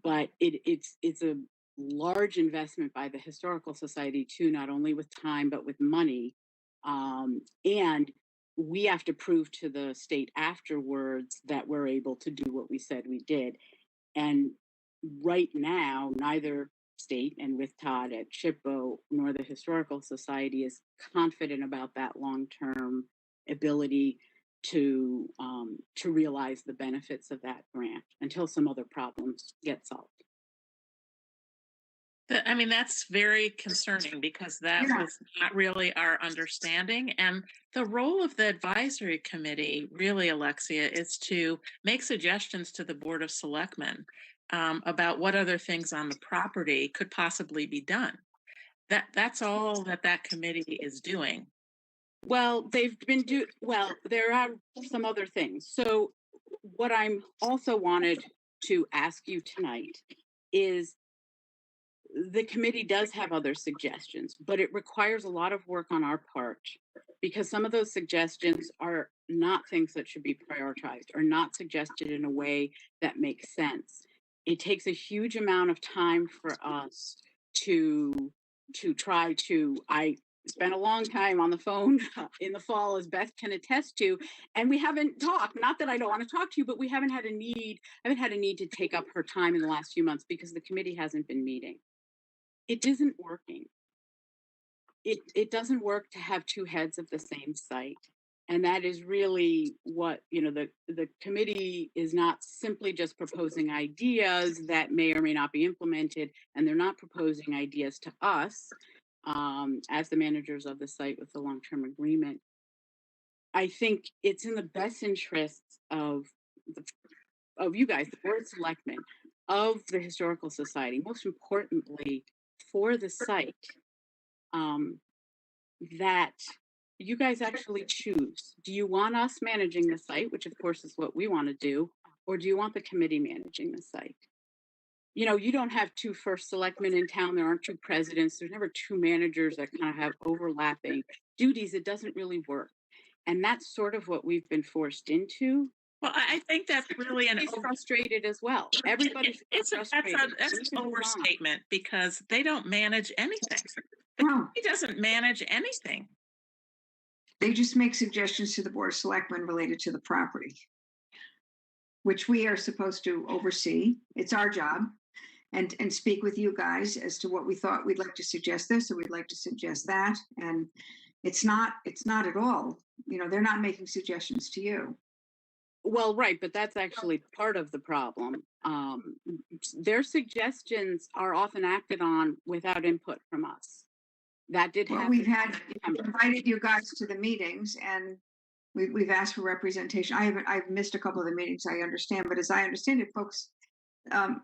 but it's a large investment by the Historical Society too, not only with time but with money, and we have to prove to the state afterwards that we're able to do what we said we did. And right now, neither state and with Todd at SHPO nor the Historical Society is confident about that long-term ability to realize the benefits of that grant until some other problems get solved. I mean, that's very concerning because that Yeah. was not really our understanding. And the role of the advisory committee, really, Alexia, is to make suggestions to the Board of Selectmen about what other things on the property could possibly be done. That's all that committee is doing. Well, they've been there are some other things. So what I'm also wanted to ask you tonight is the committee does have other suggestions, but it requires a lot of work on our part because some of those suggestions are not things that should be prioritized or not suggested in a way that makes sense. It takes a huge amount of time for us to try to, I spent a long time on the phone in the fall, as Beth can attest to, and we haven't talked. Not that I don't want to talk to you, but we haven't had a need to take up her time in the last few months because the committee hasn't been meeting. It isn't working. It doesn't work to have two heads of the same site. And that is really what, you know, the committee is not simply just proposing ideas that may or may not be implemented, and they're not proposing ideas to us as the managers of the site with the long-term agreement. I think it's in the best interests of you guys, the Board of Selectmen, of the Historical Society, most importantly for the site, that you guys actually choose. Do you want us managing the site, which of course is what we want to do, or do you want the committee managing the site? You know, you don't have two first selectmen in town. There aren't two presidents. There's never two managers that kind of have overlapping duties. It doesn't really work. And that's sort of what we've been forced into. Well, I think that's really an frustrated as well. Everybody's frustrated. That's an overstatement because they don't manage anything. No. He doesn't manage anything. They just make suggestions to the Board of Selectmen related to the property, which we are supposed to oversee. It's our job. And speak with you guys as to what we thought. We'd like to suggest this, or we'd like to suggest that. And it's not at all, you know, they're not making suggestions to you. Well, right, but that's actually part of the problem. Their suggestions are often acted on without input from us. That did Well, happen. we've had, in September. invited you guys to the meetings and we've asked for representation. I've missed a couple of the meetings, I understand, but as I understand it, folks, no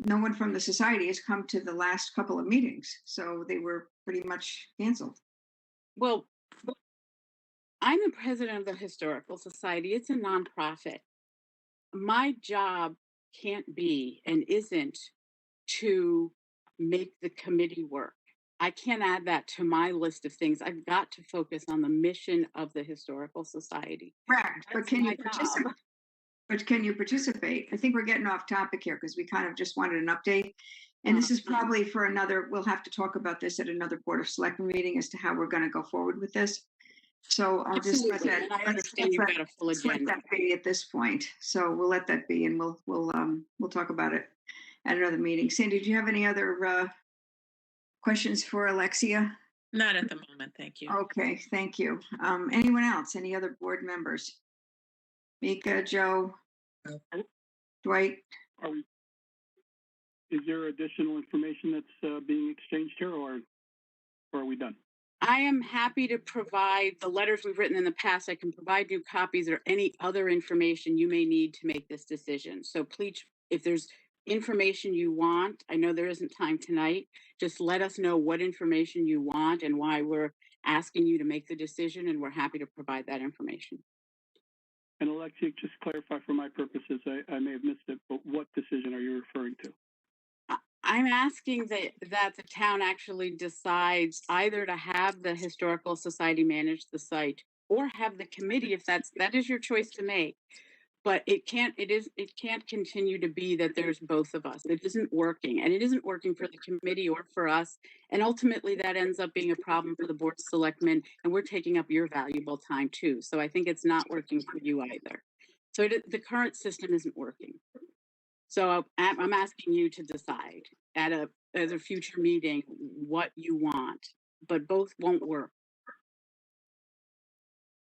one from the society has come to the last couple of meetings, so they were pretty much canceled. Well, I'm the president of the Historical Society. It's a nonprofit. My job can't be and isn't to make the committee work. I can't add that to my list of things. I've got to focus on the mission of the Historical Society. Correct, but That's can my you job. participate? But can you participate? I think we're getting off topic here because we kind of just wanted an update. And this is probably for another, we'll have to talk about this at another Board of Selectmen meeting as to how we're going to go forward with this. So I'll just let Absolutely, that, and I understand you've got a full let's let agenda. that be at this point. So we'll let that be and we'll talk about it at another meeting. Sandy, do you have any other questions for Alexia? Not at the moment, thank you. Okay, thank you. Anyone else? Any other board members? Mika, Joe, Dwight? Is there additional information that's being exchanged here, or are we done? I am happy to provide the letters we've written in the past. I can provide you copies or any other information you may need to make this decision. So please, if there's information you want, I know there isn't time tonight, just let us know what information you want and why we're asking you to make the decision, and we're happy to provide that information. And Alexia, just clarify for my purposes, I may have missed it, but what decision are you referring to? I'm asking that the town actually decides either to have the Historical Society manage the site or have the committee, if that is your choice to make. But it can't continue to be that there's both of us. It isn't working, and it isn't working for the committee or for us. And ultimately that ends up being a problem for the Board of Selectmen, and we're taking up your valuable time too. So I think it's not working for you either. So the current system isn't working. So I'm asking you to decide at a future meeting what you want, but both won't work.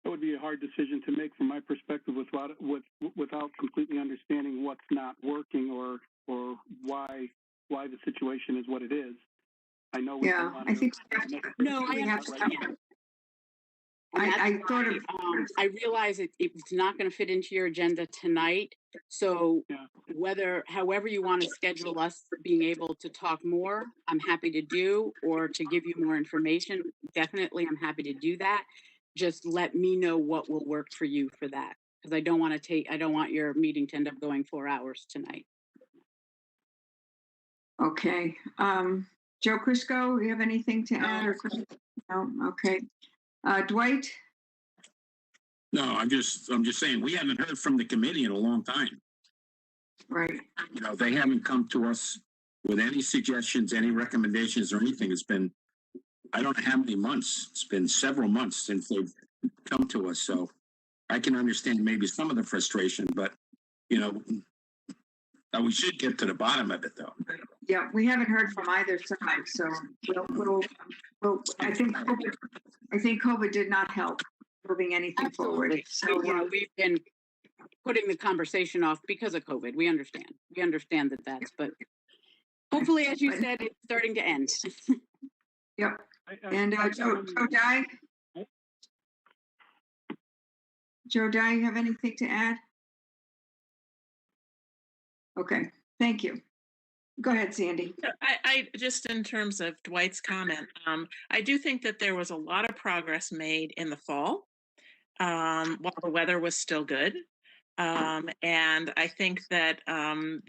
That would be a hard decision to make from my perspective without completely understanding what's not working or why the situation is what it is. I know we don't want I to think No, I understand. I thought of I realize it's not going to fit into your agenda tonight. So however you want to schedule us being able to talk more, I'm happy to do, or to give you more information. Definitely, I'm happy to do that. Just let me know what will work for you for that, because I don't want your meeting to end up going 4 hours tonight. Okay. Joe Crisco, you have anything to add? Or no? Okay. Dwight? No, I'm just saying, we haven't heard from the committee in a long time. Right. You know, they haven't come to us with any suggestions, any recommendations or anything. It's been, I don't know how many months. It's been several months since they've come to us. So I can understand maybe some of the frustration, but you know, we should get to the bottom of it though. Yeah, we haven't heard from either side, so I think COVID did not help moving anything forward. So we've been putting the conversation off because of COVID. We understand that that's, but hopefully, as you said, it's starting to end. Yep. And Joe Dye, you have anything to add? Okay, thank you. Go ahead, Sandy. I just, in terms of Dwight's comment, I do think that there was a lot of progress made in the fall while the weather was still good. And I think that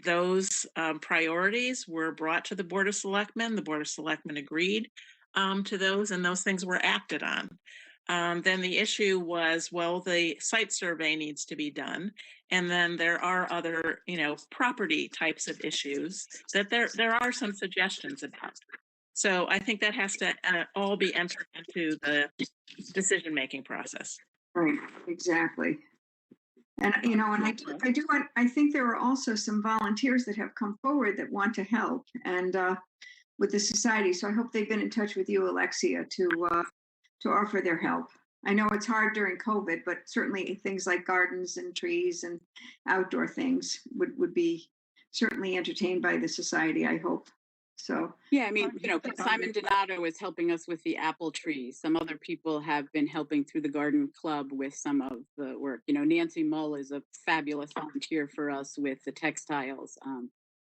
those priorities were brought to the Board of Selectmen. The Board of Selectmen agreed to those, and those things were acted on. Then the issue was, well, the site survey needs to be done. And then there are other, property types of issues that there are some suggestions about. So I think that has to all be entered into the decision-making process. Right, exactly. And, and I think there are also some volunteers that have come forward that want to help and with the society. So I hope they've been in touch with you, Alexia, to offer their help. I know it's hard during COVID, but certainly things like gardens and trees and outdoor things would be certainly entertained by the society, I hope. So, Yeah, I mean, Simon Donato is helping us with the apple trees. Some other people have been helping through the garden club with some of the work. Nancy Mull is a fabulous volunteer for us with the textiles.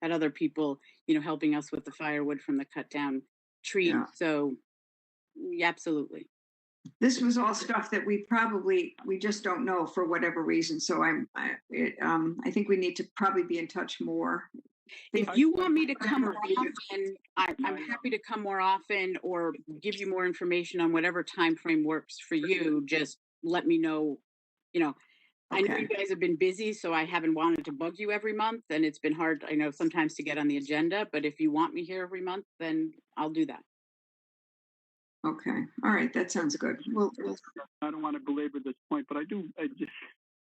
Had other people, helping us with the firewood from the cut down tree. Yeah. So, yeah, absolutely. this was all stuff that we just don't know for whatever reason. So I think we need to probably be in touch more. If you want me to come more often, I'm happy to come more often or give you more information on whatever time frame works for you. Just let me know. I know you guys have been busy, so I haven't wanted to bug you every month, and it's been hard, I know, sometimes to get on the agenda. But if you want me here every month, then I'll do that. Okay. All right. That sounds good. We'll I don't want to belabor this point, but I just,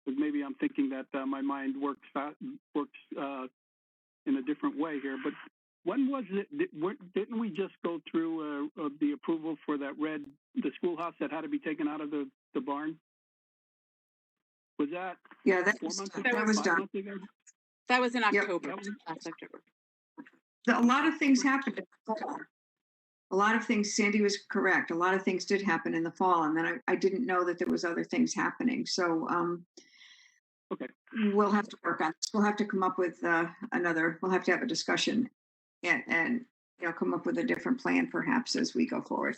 maybe I'm thinking that my mind works in a different way here. But when was it? Didn't we just go through the approval for the schoolhouse that had to be taken out of the barn? Was that? Yeah, that 4 was, months that ago, was 5 done. months ago? That was in Yep. October, last October. A lot of things happened in the fall. A lot of things, Sandy was correct. A lot of things did happen in the fall, and then I didn't know that there was other things happening. So Okay. we'll have to work on this. We'll have to come up with we'll have to have a discussion and come up with a different plan perhaps as we go forward.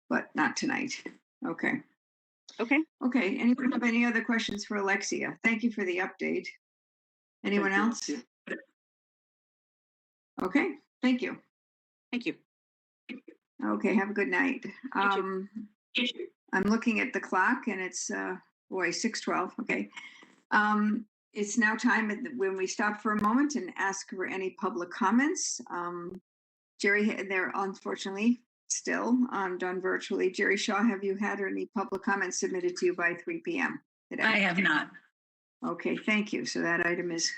But not tonight. Okay. Okay. Anyone have any other questions for Alexia? Thank you for the update. Anyone else? Thank Okay. Thank you. Thank you. Okay. Have a good night. You I'm looking at the clock and it's 6:12. Okay. It's now time when we stop for a moment and ask for any public comments. Jerry, they're unfortunately still done virtually. Jerry Shaw, have you had any public comments submitted to you by 3 p.m. today? I have not. Okay, thank you. So that item is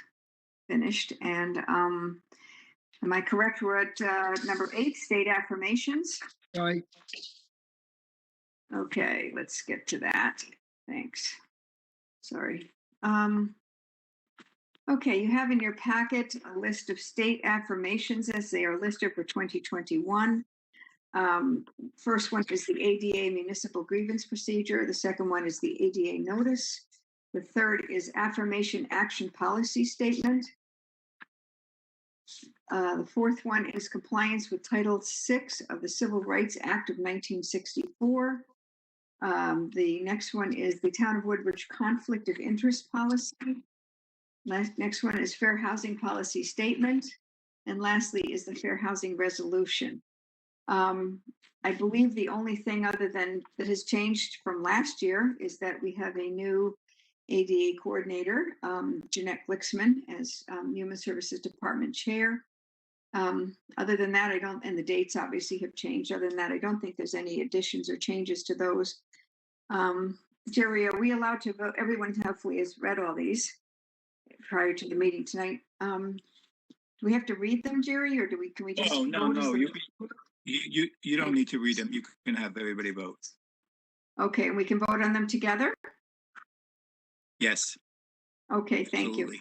finished. And am I correct? We're at number 8, state affirmations. Right. Okay, let's get to that. Thanks. Sorry. Okay, you have in your packet a list of state affirmations as they are listed for 2021. First one is the ADA municipal grievance procedure. The second one is the ADA notice. The third is affirmation action policy statement. The fourth one is compliance with Title VI of the Civil Rights Act of 1964. The next one is the Town of Woodbridge conflict of interest policy. Next one is fair housing policy statement. And lastly is the fair housing resolution. I believe the only thing other than that has changed from last year is that we have a new ADA coordinator, Jeanette Glixman, as Human Services Department Chair. Other than that, and the dates obviously have changed. Other than that, I don't think there's any additions or changes to those. Jerry, are we allowed to vote? Everyone hopefully has read all these prior to the meeting tonight. Do we have to read them, Jerry, or can we just? Oh, no. vote? You don't need to read them. You can have everybody vote. Okay, and we can vote on them together? Yes. Okay, thank you.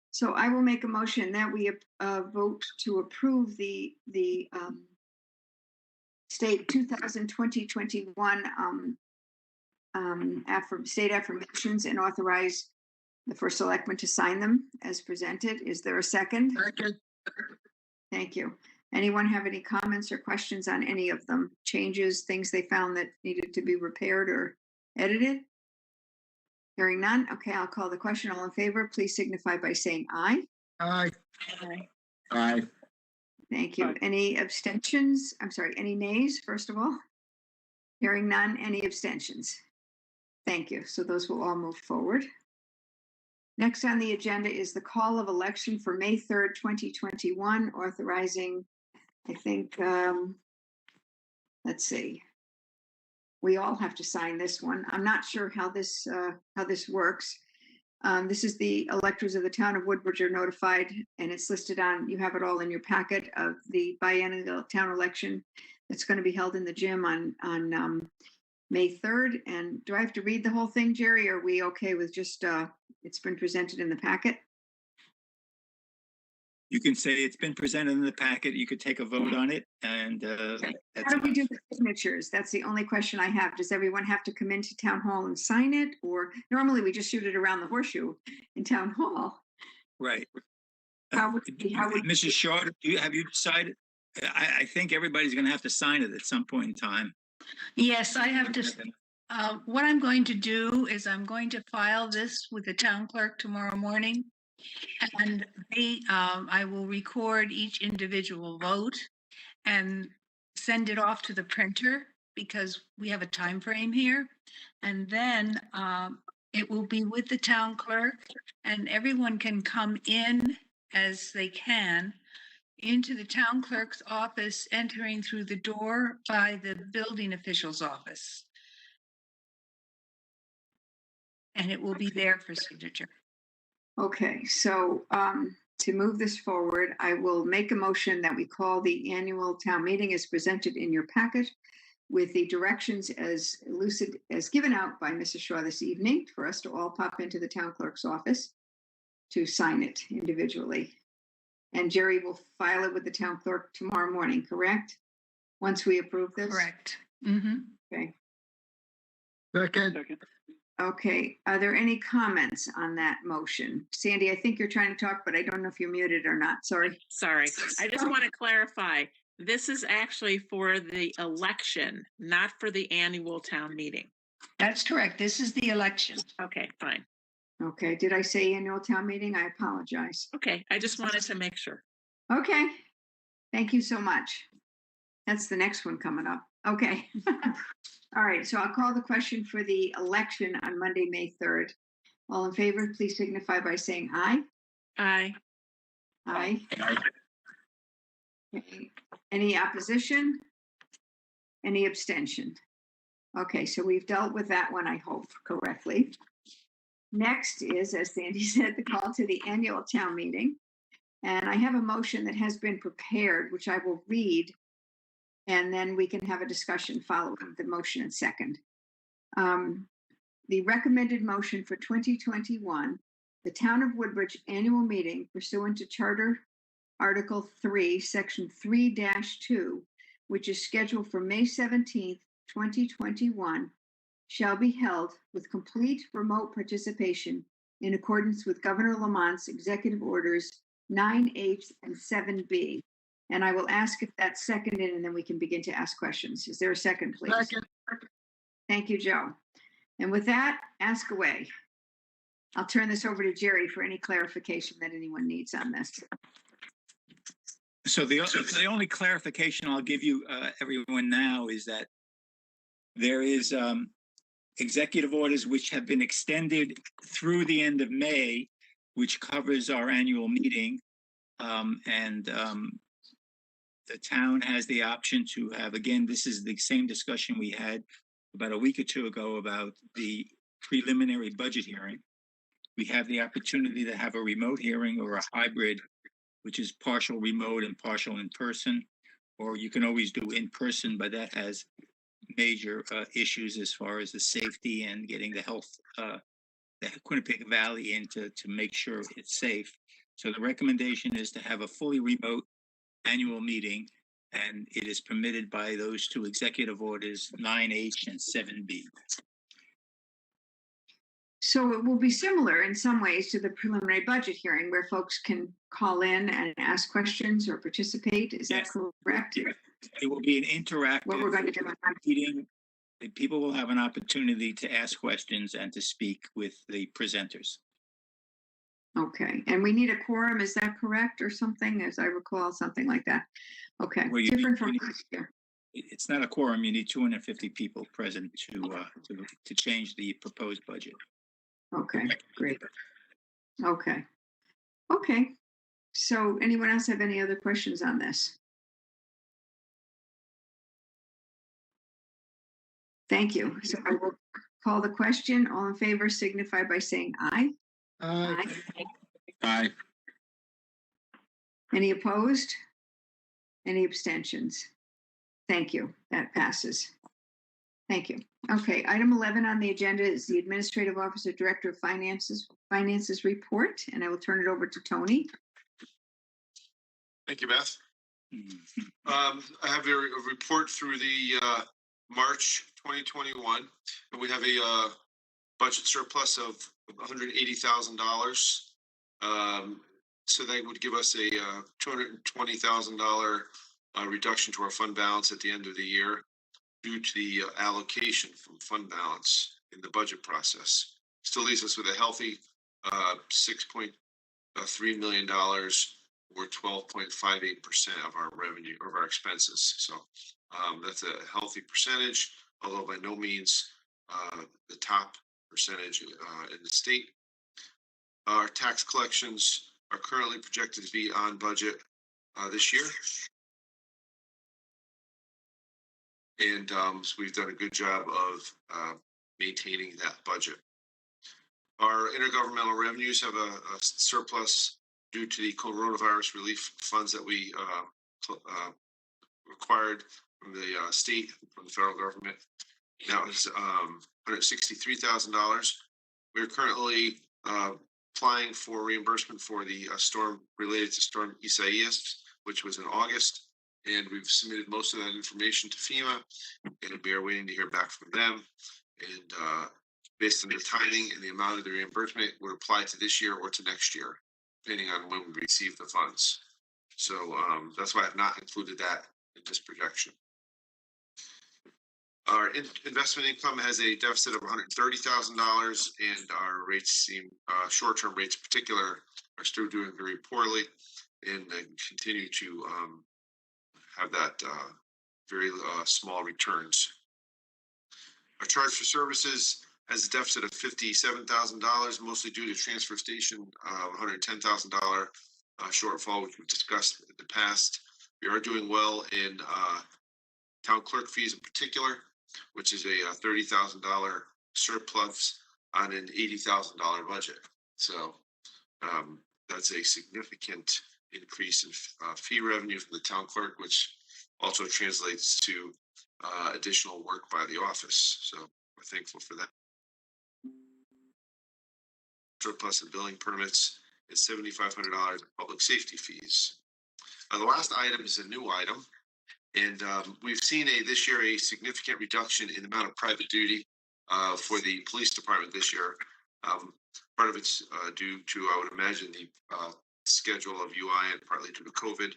So I will make a motion that we vote to approve the state 2020-21 state affirmations and authorize the first selectman to sign them as presented. Is there a second? Second. Thank you. Anyone have any comments or questions on any of them? Changes, things they found that needed to be repaired or edited? Hearing none. Okay, I'll call the question. All in favor, please signify by saying aye. Aye. Aye. Thank you. Aye. Any abstentions? I'm sorry, any nays, first of all? Hearing none. Any abstentions? Thank you. So those will all move forward. Next on the agenda is the call of election for May 3rd, 2021, authorizing, I think, let's see. We all have to sign this one. I'm not sure how this works. This is the electors of the town of Woodbridge are notified, and it's listed on, you have it all in your packet of the biennial town election that's going to be held in the gym on May 3rd. And do I have to read the whole thing, Jerry? Or are we okay with just, it's been presented in the packet? You can say it's been presented in the packet. You could take a vote on it, and that's How do we do enough. the signatures? That's the only question I have. Does everyone have to come into town hall and sign it? Or normally we just shoot it around the horseshoe in town hall? Right. How would, Mrs. Shaw, have you decided? I think everybody's going to have to sign it at some point in time. Yes, I have to. What I'm going to do is I'm going to file this with the town clerk tomorrow morning. And I will record each individual vote and send it off to the printer because we have a time frame here. And then it will be with the town clerk, and everyone can come in as they can into the town clerk's office, entering through the door by the building official's office. And it will be there for signature. okay, so to move this forward, I will make a motion that we call the annual town meeting as presented in your packet with the directions as lucid as given out by Mrs. Shaw this evening for us to all pop into the town clerk's office to sign it individually. And Jerry will file it with the town clerk tomorrow morning, correct? Once we approve this? Correct. Mm-hmm. Okay. Second, Second. Okay, are there any comments on that motion? Sandy, I think you're trying to talk, but I don't know if you're muted or not. Sorry. Sorry, I just want to clarify. This is actually for the election, not for the annual town meeting. That's correct. This is the election. Okay, fine. Okay, did I say annual town meeting? I apologize. Okay, I just wanted to make sure. Okay, thank you so much. That's the next one coming up. Okay. All right, so I'll call the question for the election on Monday, May 3rd. All in favor, please signify by saying aye. Aye. Aye. Okay. Any opposition? Any abstention? Okay, so we've dealt with that one, I hope, correctly. Next is, as Sandy said, the call to the annual town meeting. And I have a motion that has been prepared, which I will read, and then we can have a discussion following the motion and second. The recommended motion for 2021, the Town of Woodbridge annual meeting pursuant to Charter Article 3, Section 3-2, which is scheduled for May 17th, 2021, shall be held with complete remote participation in accordance with Governor Lamont's executive orders 9H and 7B. And I will ask if that's seconded, and then we can begin to ask questions. Is there a second, please? second, Thank you, Joe. And with that, ask away. I'll turn this over to Jerry for any clarification that anyone needs on this. So the only clarification I'll give you, everyone now, is that there is executive orders which have been extended through the end of May, which covers our annual meeting. The town has the option to have, again, this is the same discussion we had about a week or two ago about the preliminary budget hearing. We have the opportunity to have a remote hearing or a hybrid, which is partial remote and partial in person, or you can always do in person, but that has major issues as far as the safety and getting the health, the Quinnipiac Valley in to make sure it's safe. So the recommendation is to have a fully remote annual meeting, and it is permitted by those two executive orders, 9H and 7B. So it will be similar in some ways to the preliminary budget hearing where folks can call in and ask questions or participate. Is that correct? It will be an interactive What we're going to do. meeting. People will have an opportunity to ask questions and to speak with the presenters. Okay, and we need a quorum, is that correct, or something, as I recall, something like that? Okay, Well, different from last year. It's not a quorum. You need 250 people present to change the proposed budget. Okay, great. Okay. Okay, so anyone else have any other questions on this? Thank you. So I will call the question. All in favor signify by saying aye. aye, Aye. Any opposed? Any abstentions? Thank you. That passes. Thank you. Okay, item 11 on the agenda is the Administrative Officer Director of Finances report, and I will turn it over to Tony. Thank you, Beth. I have a report through the March 2021, and we have a budget surplus of $180,000. So that would give us a $220,000 reduction to our fund balance at the end of the year due to the allocation from fund balance in the budget process. Still leaves us with a healthy $6.3 million or 12.58% of our revenue, of our expenses. So that's a healthy percentage, although by no means the top percentage in the state. Our tax collections are currently projected to be on budget this year. And so we've done a good job of maintaining that budget. Our intergovernmental revenues have a surplus due to the coronavirus relief funds that we required from the state, from the federal government. That was $163,000. We're currently applying for reimbursement for the storm related to Storm Isaias, which was in August. And we've submitted most of that information to FEMA, and we are waiting to hear back from them. And based on the timing and the amount of the reimbursement, it would apply to this year or to next year, depending on when we receive the funds. So that's why I've not included that in this projection. Our investment income has a deficit of $130,000, and our rates seem, short-term rates in particular, are still doing very poorly, and continue to have that very small returns. Our charge for services has a deficit of $57,000, mostly due to transfer station $110,000 shortfall, which we've discussed in the past. We are doing well in town clerk fees in particular, which is a $30,000 surplus on an $80,000 budget. So that's a significant increase in fee revenue from the town clerk, which also translates to additional work by the office. So we're thankful for that. Surplus in billing permits is $7,500 in public safety fees. The last item is a new item, and we've seen this year a significant reduction in the amount of private duty for the police department this year. Part of it's due to, I would imagine, the schedule of UI and partly due to COVID.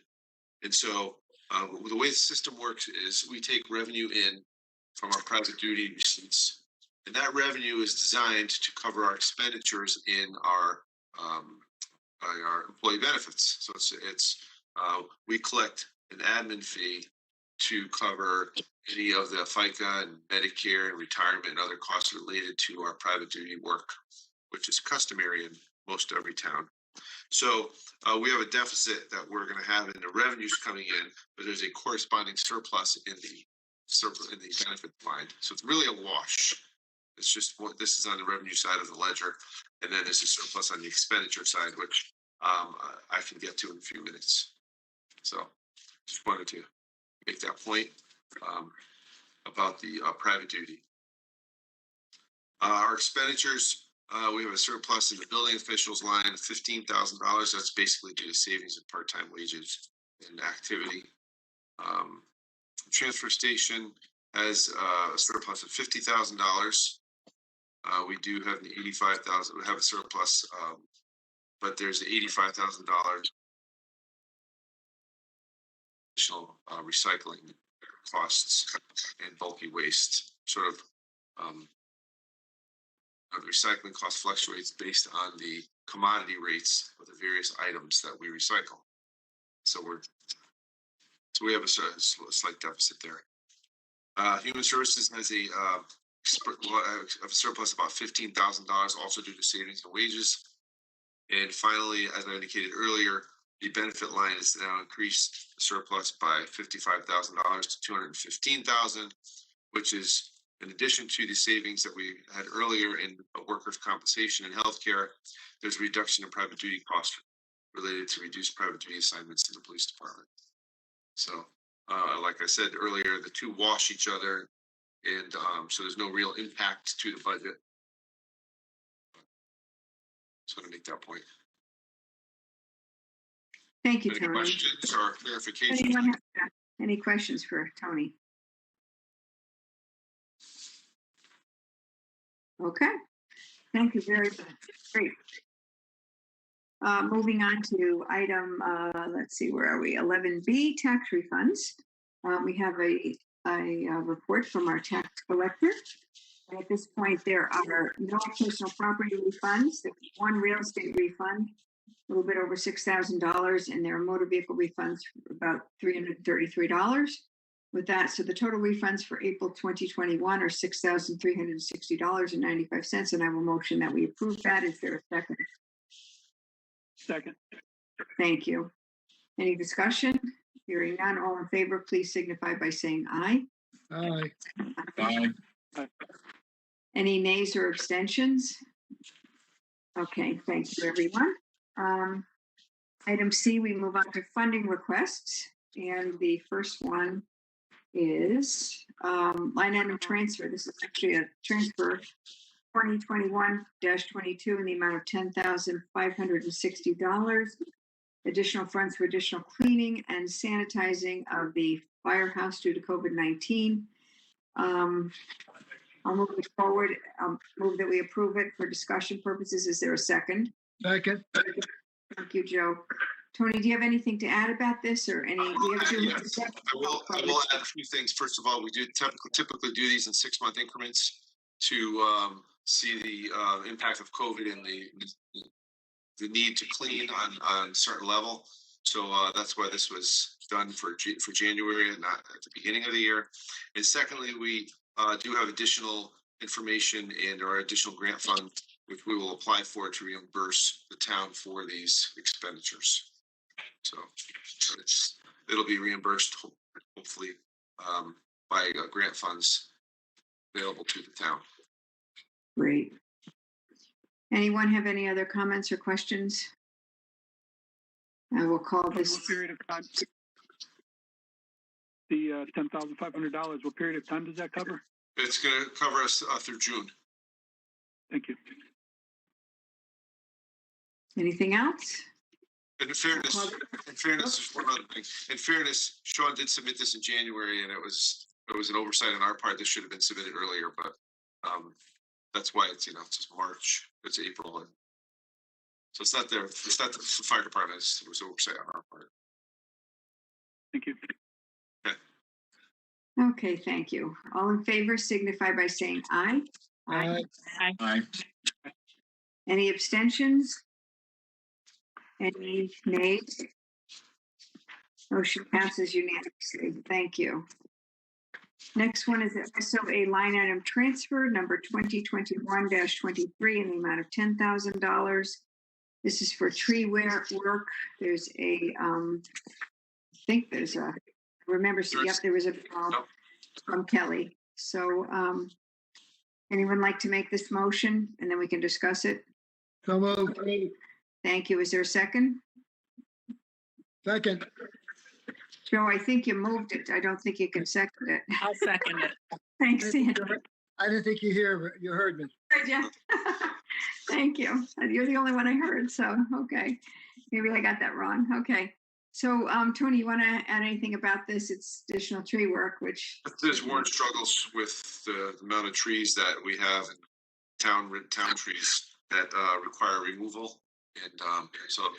And so the way the system works is we take revenue in from our private duty receipts, and that revenue is designed to cover our expenditures in our employee benefits. So it's we collect an admin fee to cover any of the FICA and Medicare and retirement and other costs related to our private duty work, which is customary in most every town. So we have a deficit that we're going to have in the revenues coming in, but there's a corresponding surplus in the benefit line. So it's really a wash. It's just what this is on the revenue side of the ledger, and then there's a surplus on the expenditure side, which I can get to in a few minutes. So just wanted to make that point about the private duty. Our expenditures, we have a surplus in the building officials line of $15,000. That's basically due to savings in part-time wages and activity. Transfer station has a surplus of $50,000. We do have the $85,000. We have a surplus, but there's $85,000 additional recycling costs and bulky waste. Sort of the recycling cost fluctuates based on the commodity rates of the various items that we recycle. So we have a slight deficit there. Human Services has a surplus of about $15,000, also due to savings and wages. And finally, as I indicated earlier, the benefit line is now increased the surplus by $55,000 to $215,000, which is in addition to the savings that we had earlier in workers' compensation and healthcare. There's a reduction in private duty costs related to reduced private duty assignments in the police department. So, like I said earlier, the two wash each other. And so there's no real impact to the budget. Just want to make that point. Thank you, Any Tony. questions or clarifications? Anyone have any questions for Tony? Okay, thank you very much. Great. Moving on to item, let's see, where are we? 11B, tax refunds. We have a report from our tax collector. And at this point, there are no personal property refunds. There's one real estate refund, a little bit over $6,000, and there are motor vehicle refunds for about $333. With that, so the total refunds for April 2021 are $6,360.95, and I will motion that we approve that. Is there a second? Second. Thank you. Any discussion? Hearing none, all in favor, please signify by saying aye. Aye. Aye. Any nays or abstentions? Okay, thank you, everyone. Item C, we move on to funding requests, and the first one is line item transfer. This is actually a transfer 2021-22 in the amount of $10,560. Additional funds for additional cleaning and sanitizing of the firehouse due to COVID-19. I'll move it forward. I'll move that we approve it for discussion purposes. Is there a second? Second. Thank you, Joe. Tony, do you have anything to add about this or any? Yes, I will add a few things. First of all, we do typically do these in 6-month increments to see the impact of COVID and the need to clean on a certain level. So that's why this was done for January and not at the beginning of the year. And secondly, we do have additional information and our additional grant fund, which we will apply for to reimburse the town for these expenditures. So it'll be reimbursed hopefully by grant funds available to the town. Great. Anyone have any other comments or questions? I will call this. What period of time? The $10,500. What period of time does that cover? It's going to cover us through June. Thank you. Anything else? And in fairness, there's one other thing. In fairness, Sean did submit this in January, and it was an oversight on our part. This should have been submitted earlier, but that's why it's just March. It's April, and so it's not there. It's not the fire department. It was oversight on our part. Thank you. Okay. Okay, thank you. All in favor signify by saying aye. Aye. Aye. Any abstentions? Any nays? Motion passes unanimously. Thank you. Next one is also a line item transfer number 2021-23 in the amount of $10,000. This is for tree work. There's a, I think there's a, remember, yep, there was a from Kelly. So anyone like to make this motion and then we can discuss it? So moved. Thank you. Is there a second? Second. Joe, I think you moved it. I don't think you can second it. I'll second it. Thanks, Sandra. I didn't think you heard me. Yeah. Thank you. You're the only one I heard, so okay. Maybe I got that wrong. Okay. So, Tony, you want to add anything about this? It's additional tree work, which There's Warren struggles with the amount of trees that we have in town trees that require removal, and so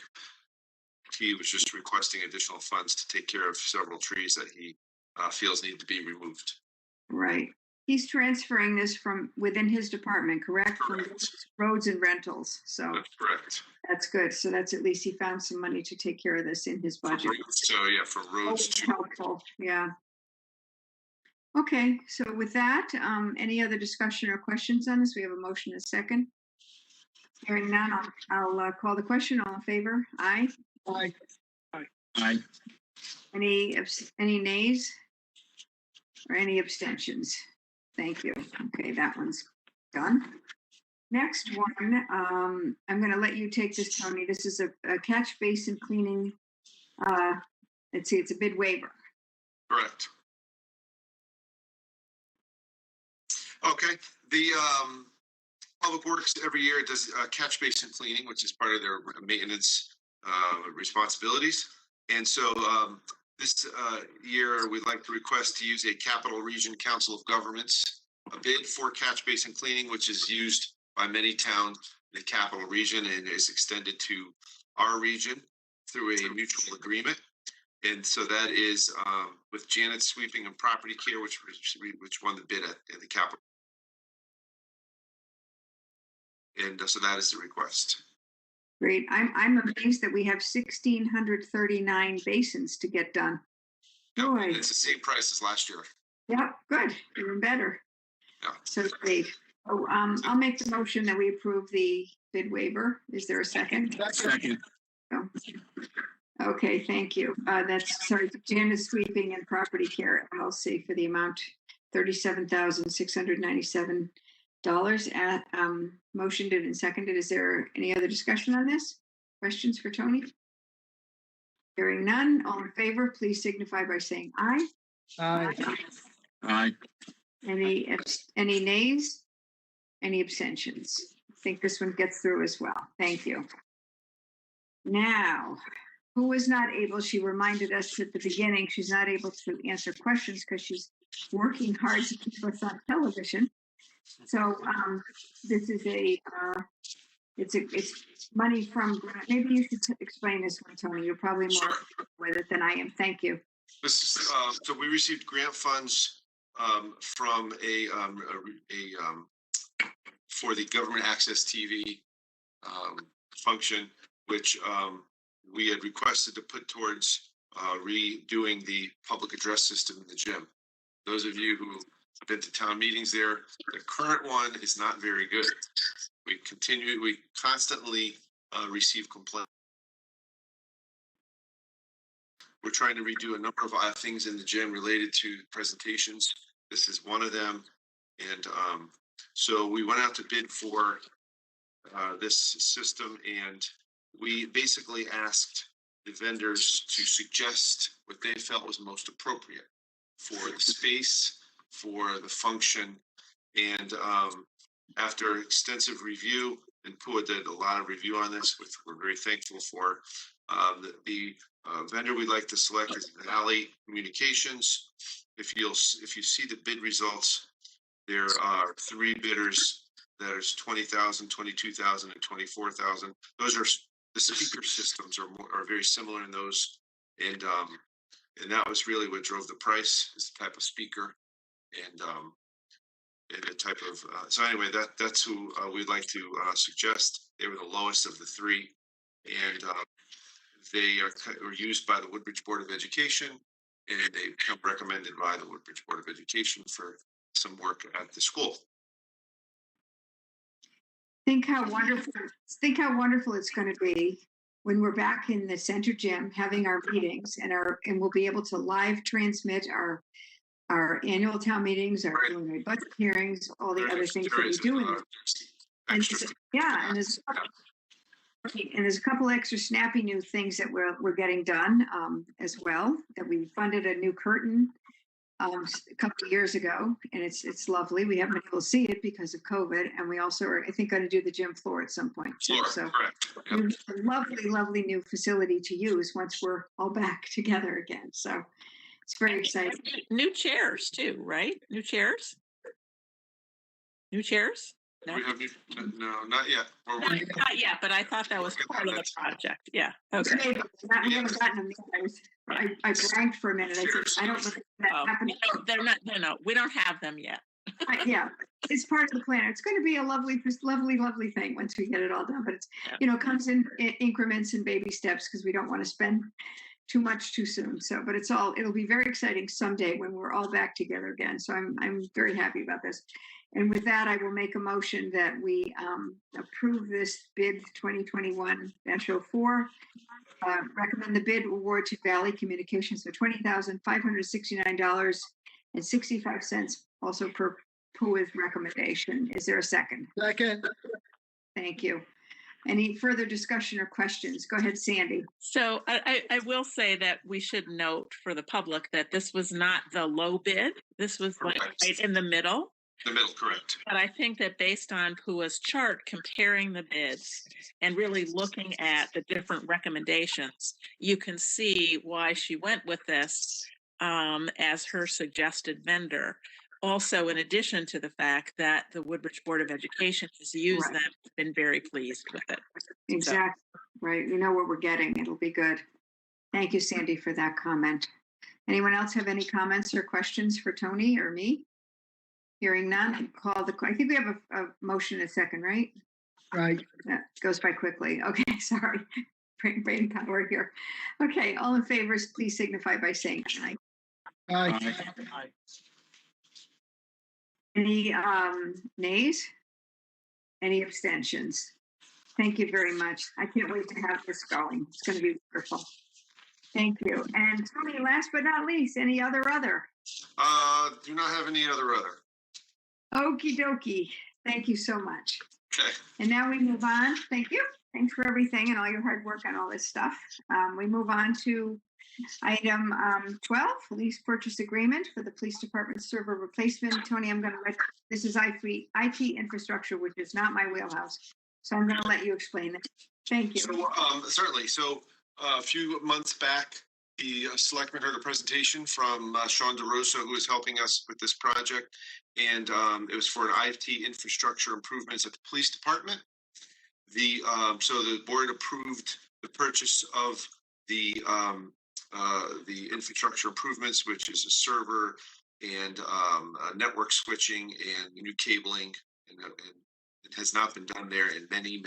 he was just requesting additional funds to take care of several trees that he feels need to be removed. right. He's transferring this from within his department, correct? Correct. From roads and rentals. So That's correct. that's good. So that's at least he found some money to take care of this in his budget. So yeah, from roads to Helpful. Yeah. Okay. So with that, any other discussion or questions on this? We have a motion and a second. Hearing none, I'll call the question. All in favor? Aye. Aye. Aye. Any nays or any abstentions? Thank you. Okay, that one's done. Next one, I'm going to let you take this, Tony. This is a catch basin cleaning. Let's see, it's a bid waiver. correct. Okay, the Public Works every year does catch basin cleaning, which is part of their maintenance responsibilities. And so this year, we'd like to request to use a Capital Region Council of Governments, a bid for catch basin cleaning, which is used by many towns in the Capital Region and is extended to our region through a mutual agreement. And so that is with Janet Sweeping and Property Care, which won the bid at the Capital. And so that is the request. Great. I'm amazed that we have 1,639 basins to get done. Yep, Boy. and it's the same price as last year. Yep, good, even better. Yeah. So great. Oh, I'll make the motion that we approve the bid waiver. Is there a second? Second. Oh. Okay, thank you. That's, sorry, Janice Sweeping and Property Care LLC for the amount $37,697. Motioned and seconded. Is there any other discussion on this? Questions for Tony? Hearing none, all in favor, please signify by saying aye. Aye. Aye. Any nays? Any abstentions? I think this one gets through as well. Thank you. Now, who was not able, she reminded us at the beginning, she's not able to answer questions because she's working hard to keep us on television. So this is it's money from, maybe you should explain this one, Tony. You're probably more with it than I am. Thank you. This is so we received grant funds from for the government access TV function, which we had requested to put towards redoing the public address system in the gym. Those of you who have been to town meetings there, the current one is not very good. We constantly receive complaints. We're trying to redo a number of things in the gym related to presentations. This is one of them. And so we went out to bid for this system, and we basically asked the vendors to suggest what they felt was most appropriate for the space, for the function. And after extensive review, and Pua did a lot of review on this, which we're very thankful for, the vendor we'd like to select is Valley Communications. If you see the bid results, there are three bidders. There's 20,000, 22,000, and 24,000. Those are the speaker systems are very similar in those, and that was really what drove the price, is the type of speaker, and the type of. So anyway, that's who we'd like to suggest. They were the lowest of the three, and they were used by the Woodbridge Board of Education, and they become recommended by the Woodbridge Board of Education for some work at the school. Think how wonderful it's going to be when we're back in the center gym having our meetings, and we'll be able to live transmit our annual town meetings, our preliminary budget hearings, all the other things that we do. And there's a couple extra snappy new things that we're getting done as well. That we funded a new curtain a couple of years ago, and it's lovely. We haven't been able to see it because of COVID, and we also are, I think, going to do the gym floor at some point. So a lovely new facility to use once we're all back together again. So it's very exciting. New chairs too, right? New chairs. No? We have no, not yet. Not yet, but I thought that was part of the project. Yeah. Okay. We haven't gotten them yet. I blanked for a minute. I said, I don't know if that happened. No, they're not. No, we don't have them yet. Yeah, it's part of the plan. It's going to be a lovely thing once we get it all done. But it's comes in increments and baby steps, because we don't want to spend too much too soon. So, but it'll be very exciting someday when we're all back together again. So I'm very happy about this. And with that, I will make a motion that we approve this bid 2021-04. Recommend the bid award to Valley Communications for $20,569.65, also per Pua's recommendation. Is there a second? Second. Thank you. Any further discussion or questions? Go ahead, Sandy. So I will say that we should note for the public that this was not the low bid. This was like right in the middle. The middle, correct. But I think that based on Pua's chart, comparing the bids and really looking at the different recommendations, you can see why she went with this as her suggested vendor. Also, in addition to the fact that the Woodbridge Board of Education has used Right. them, been very pleased with it. Exactly. Right. We know what we're getting. It'll be good. Thank you, Sandy, for that comment. Anyone else have any comments or questions for Tony or me? Hearing none, I think we have a motion and a second, right? Right. That goes by quickly. Okay, sorry. Brain power here. Okay, all in favor, please signify by saying aye. Aye. Any nays? Any abstentions? Thank you very much. I can't wait to have this going. It's going to be wonderful. Thank you. And Tony, last but not least, any other? Do not have any other. Okie dokie. Thank you so much. Okay. And now we move on. Thank you. Thanks for everything and all your hard work on all this stuff. We move on to item 12, lease purchase agreement for the police department server replacement. Tony, this is IT infrastructure, which is not my wheelhouse. So I'm going to let you explain it. Thank you. So, certainly. So a few months back, the selectmen heard a presentation from Sean DeRosa, who is helping us with this project. And it was for an IT infrastructure improvements at the police department. So the board approved the purchase of the infrastructure improvements, which is a server and network switching and new cabling, and it has not been done there in many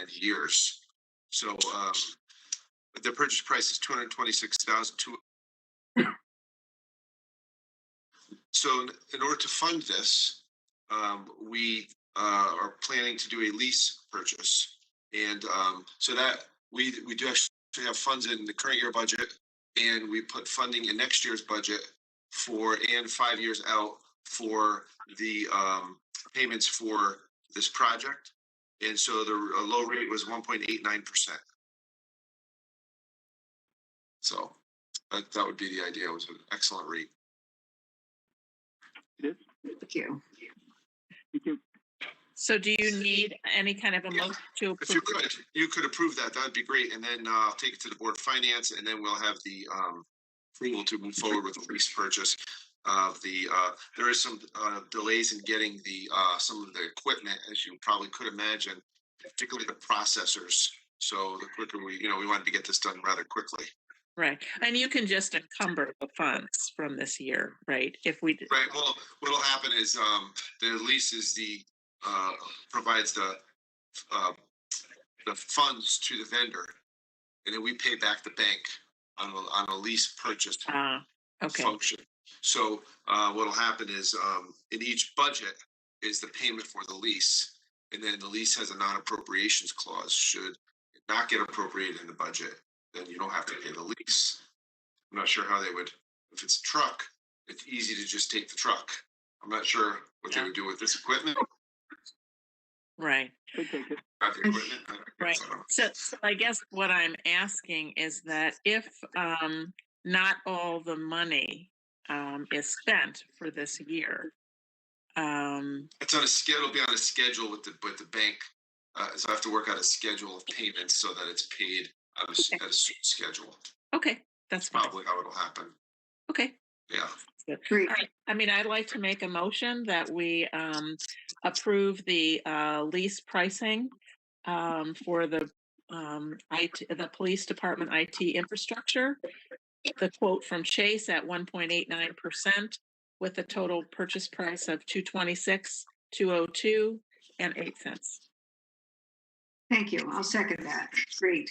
years. So the purchase price is $226,200. So in order to fund this, we are planning to do a lease purchase, and so that we do actually have funds in the current year budget, and we put funding in next year's budget and 5 years out for the payments for this project. And so the low rate was 1.89%. So that would be the idea. It was an excellent rate. It is. Thank you. Thank you. So do you need any kind of a motion to approve? If you could approve that, that would be great. And then I'll take it to the Board of Finance, and then we'll have the approval to move forward with the lease purchase of there is some delays in getting some of the equipment, as you probably could imagine, particularly the processors. So the quicker we wanted to get this done rather quickly. Right. And you can just encumber the funds from this year, right? If we Right. Well, what will happen is the lease is provides the funds to the vendor, and then we pay back the bank on a lease purchase function. So what will happen is in each budget is the payment for the lease, and then the lease has a non-appropriations clause. Should it not get appropriated in the budget, then you don't have to pay the lease. I'm not sure how they would. If it's a truck, it's easy to just take the truck. I'm not sure what they would do with this equipment. Right. Not the equipment. Right. So I guess what I'm asking is that if not all the money is spent for this year, it's on a schedule. It'll be on a schedule with the bank. So I have to work out a schedule of payments so that it's paid at a certain schedule. Okay, that's probably how it'll happen. Okay. Yeah. Great. Right. I mean, I'd like to make a motion that we approve the lease pricing for the police department IT infrastructure. The quote from Chase at 1.89% with a total purchase price of $226,202 and 8 cents. Thank you. I'll second that. Great.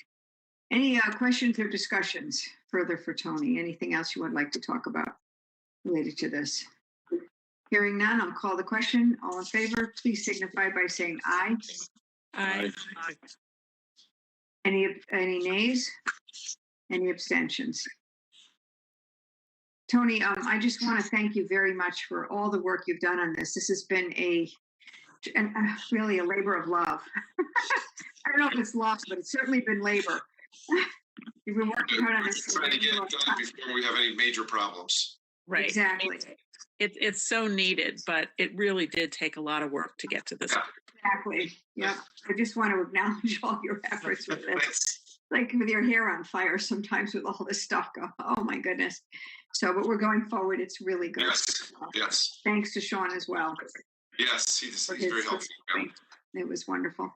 Any questions or discussions further for Tony? Anything else you would like to talk about related to this? Hearing none, I'll call the question. All in favor, please signify by saying aye. Aye. Any nays? Any abstentions? Tony, I just want to thank you very much for all the work you've done on this. This has been really a labor of love. I don't know if it's love, but it's certainly been labor. You've been working hard on this. Trying to get it done before we have any major problems. Right. Exactly. it's so needed, but it really did take a lot of work to get to this. Exactly. Yeah. I just want to acknowledge all your efforts with this. Like with your hair on fire sometimes with all this stuff. Oh my goodness. So, but we're going forward. It's really good. Yes, yes, Thanks to Sean as well. yes, he's for very his helpful. Yeah. support. It was wonderful.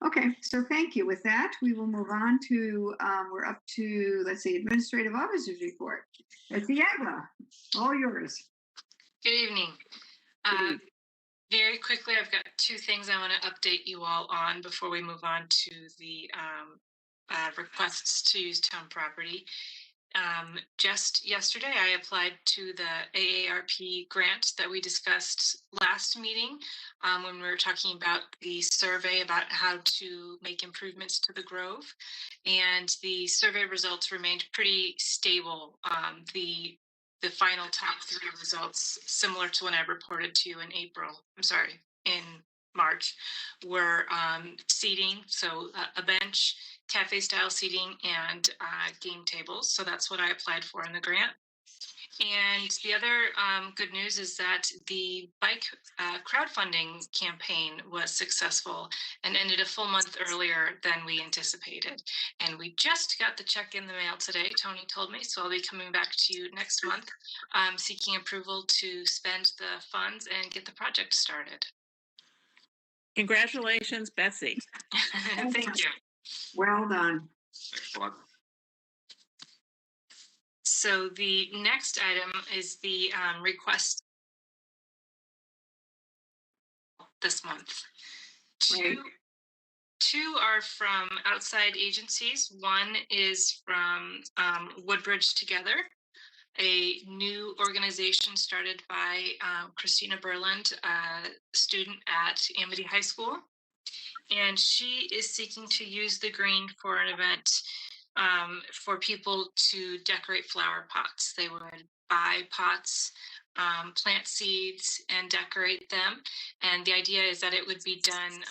Okay, so thank you. With that, we will move on to, we're up to, let's see, Administrative Officers Report. It's the Agla, all yours. Good evening. Very quickly, I've got two things I want to update you all on before we move on to the requests to use town property. Just yesterday, I applied to the AARP grant that we discussed last meeting when we were talking about the survey about how to make improvements to the Grove. And the survey results remained pretty stable. The final top 3 results, similar to when I reported to you in in March, were seating, so a bench, cafe style seating, and game tables. So that's what I applied for in the grant. And the other good news is that the bike crowdfunding campaign was successful and ended a full month earlier than we anticipated. And we just got the check in the mail today, Tony told me, so I'll be coming back to you next month seeking approval to spend the funds and get the project started. Congratulations, Betsy. Thank you. Well done. Excellent. So the next item is the request this month. Two are from outside agencies. One is from Woodbridge Together, a new organization started by Christina Berland, a student at Amity High School. And she is seeking to use the green for an event for people to decorate flower pots. They would buy pots, plant seeds, and decorate them. And the idea is that it would be done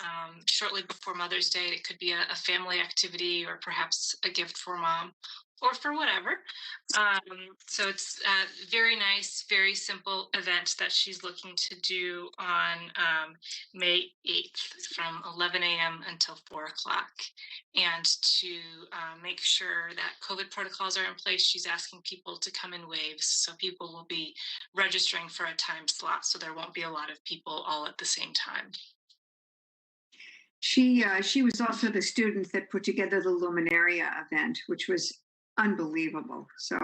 shortly before Mother's Day. It could be a family activity or perhaps a gift for mom or for whatever. So it's a very nice, very simple event that she's looking to do on May 8th from 11 a.m. until 4 o'clock. And to make sure that COVID protocols are in place, she's asking people to come in waves. So people will be registering for a time slot, so there won't be a lot of people all at the same time. She was also the student that put together the Luminaria event, which was unbelievable. So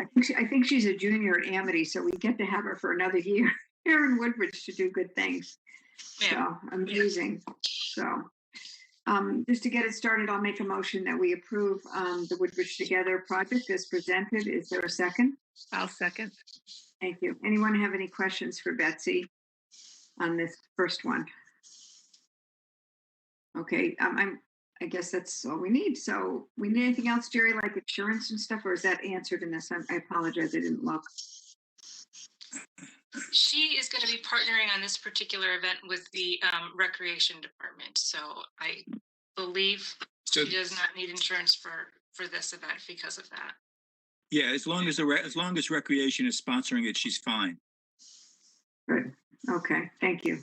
I think she's a junior at Amity, so we get to have her for another year here in Woodbridge to do good things. Yeah. So amazing. So just to get it started, I'll make a motion that we approve the Woodbridge Together project as presented. Is there a second? I'll second. Thank you. Anyone have any questions for Betsy on this first one? Okay, I guess that's all we need. So we need anything else, Jerry, like insurance and stuff, or is that answered in this? I apologize, I didn't look. She is going to be partnering on this particular event with the recreation department. So I believe she does not need insurance for this event because of that. Yeah, as long as recreation is sponsoring it, she's fine. Good. Okay, thank you.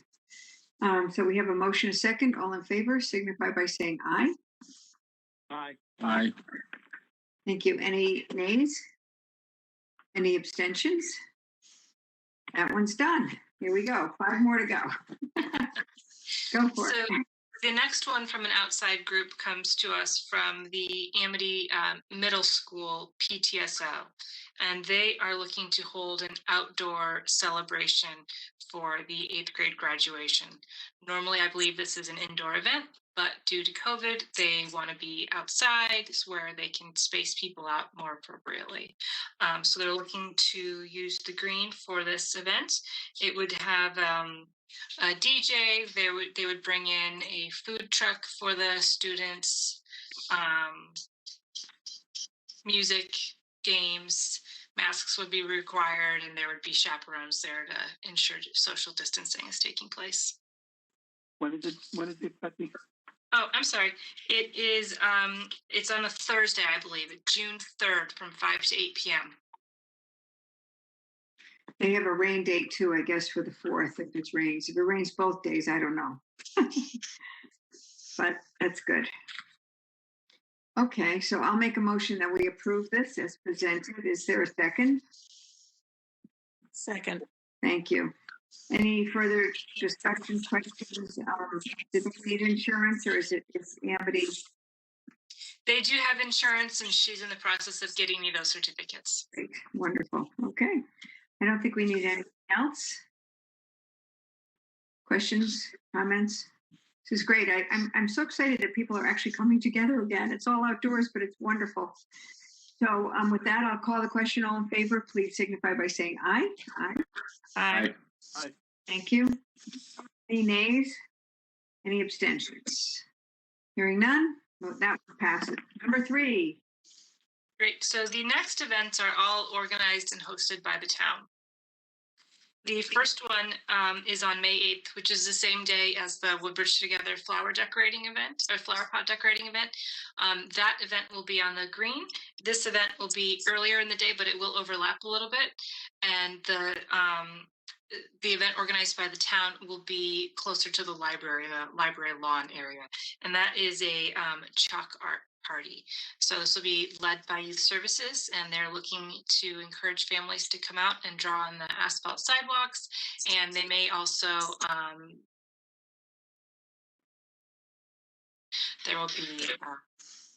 So we have a motion, a second. All in favor, signify by saying aye. Aye. Aye. Thank you. Any nays? Any abstentions? That one's done. Here we go. 5 more to go. Go for it. The next one from an outside group comes to us from the Amity Middle School PTSO, and they are looking to hold an outdoor celebration for the 8th grade graduation. Normally, I believe this is an indoor event, but due to COVID, they want to be outside where they can space people out more appropriately. So they're looking to use the green for this event. It would have a DJ. They would bring in a food truck for the students, music, games, masks would be required, and there would be chaperones there to ensure social distancing is taking place. When is it, Betsy? Oh, I'm sorry. It is it's on a Thursday, I believe, June 3rd from 5 to 8 p.m. They have a rain date too, I guess, for the 4th if it rains. If it rains both days, I don't know. But that's good. Okay, so I'll make a motion that we approve this as presented. Is there a second? Second. Thank you. Any further discussion, questions? Do they need insurance or is Amity? They do have insurance, and she's in the process of getting me those certificates. Great, wonderful. Okay. I don't think we need anything else. Questions, comments? This is great. I'm so excited that people are actually coming together again. It's all outdoors, but it's wonderful. So with that, I'll call the question. All in favor, please signify by saying aye. Aye. Aye. Aye. Thank you. Any nays? Any abstentions? Hearing none, well, that passes. Number 3. Great. So the next events are all organized and hosted by the town. The first one is on May 8th, which is the same day as the Woodbridge Together flower decorating event, or flower pot decorating event. That event will be on the green. This event will be earlier in the day, but it will overlap a little bit. And the event organized by the town will be closer to the library lawn area. And that is a chalk art party. So this will be led by Youth Services, and they're looking to encourage families to come out and draw on the asphalt sidewalks. And they may also, there will be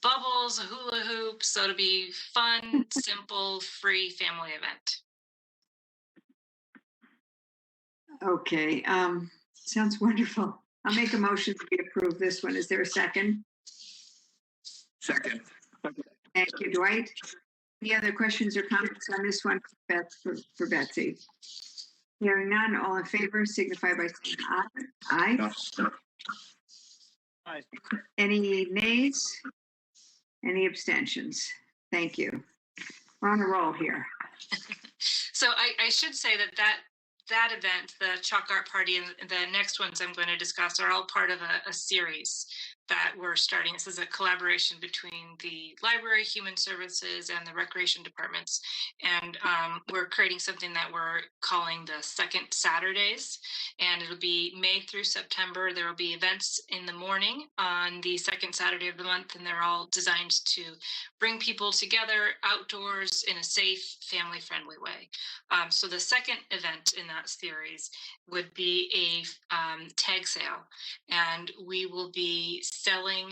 bubbles, hula hoops. So it'll be fun, simple, free family event. Okay, sounds wonderful. I'll make a motion to approve this one. Is there a second? Second. Thank you, Dwight. Any other questions or comments on this one for Betsy? Hearing none, all in favor signify by saying aye. Aye. Aye. Any nays? Any abstentions? Thank you. We're on a roll here. So I should say that event, the chalk art party, and the next ones I'm going to discuss are all part of a series that we're starting. This is a collaboration between the library, human services, and the recreation departments. And we're creating something that we're calling the Second Saturdays. And it'll be May through September. There will be events in the morning on the second Saturday of the month, and they're all designed to bring people together outdoors in a safe, family-friendly way. So the second event in that series would be a tag sale, and we will be selling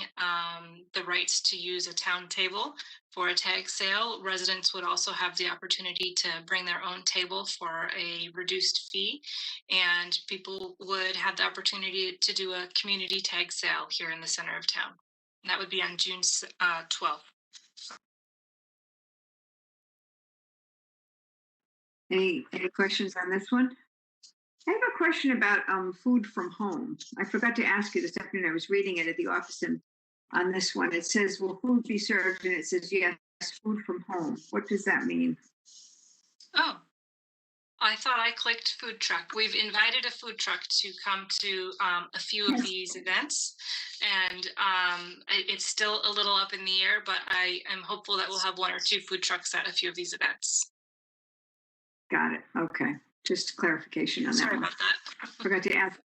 the rights to use a town table for a tag sale. Residents would also have the opportunity to bring their own table for a reduced fee, and people would have the opportunity to do a community tag sale here in the center of town. And that would be on June 12th. Any questions on this one? I have a question about food from home. I forgot to ask you this afternoon. I was reading it at the office, and on this one it says, will food be served? And it says, yes, food from home. What does that mean? Oh, I thought I clicked food truck. We've invited a food truck to come to a few of these events, and it's still a little up in the air, but I am hopeful that we'll have 1 or 2 food trucks at a few of these events. Got it. Okay. Just clarification on that. Sorry one. about that. Forgot to ask.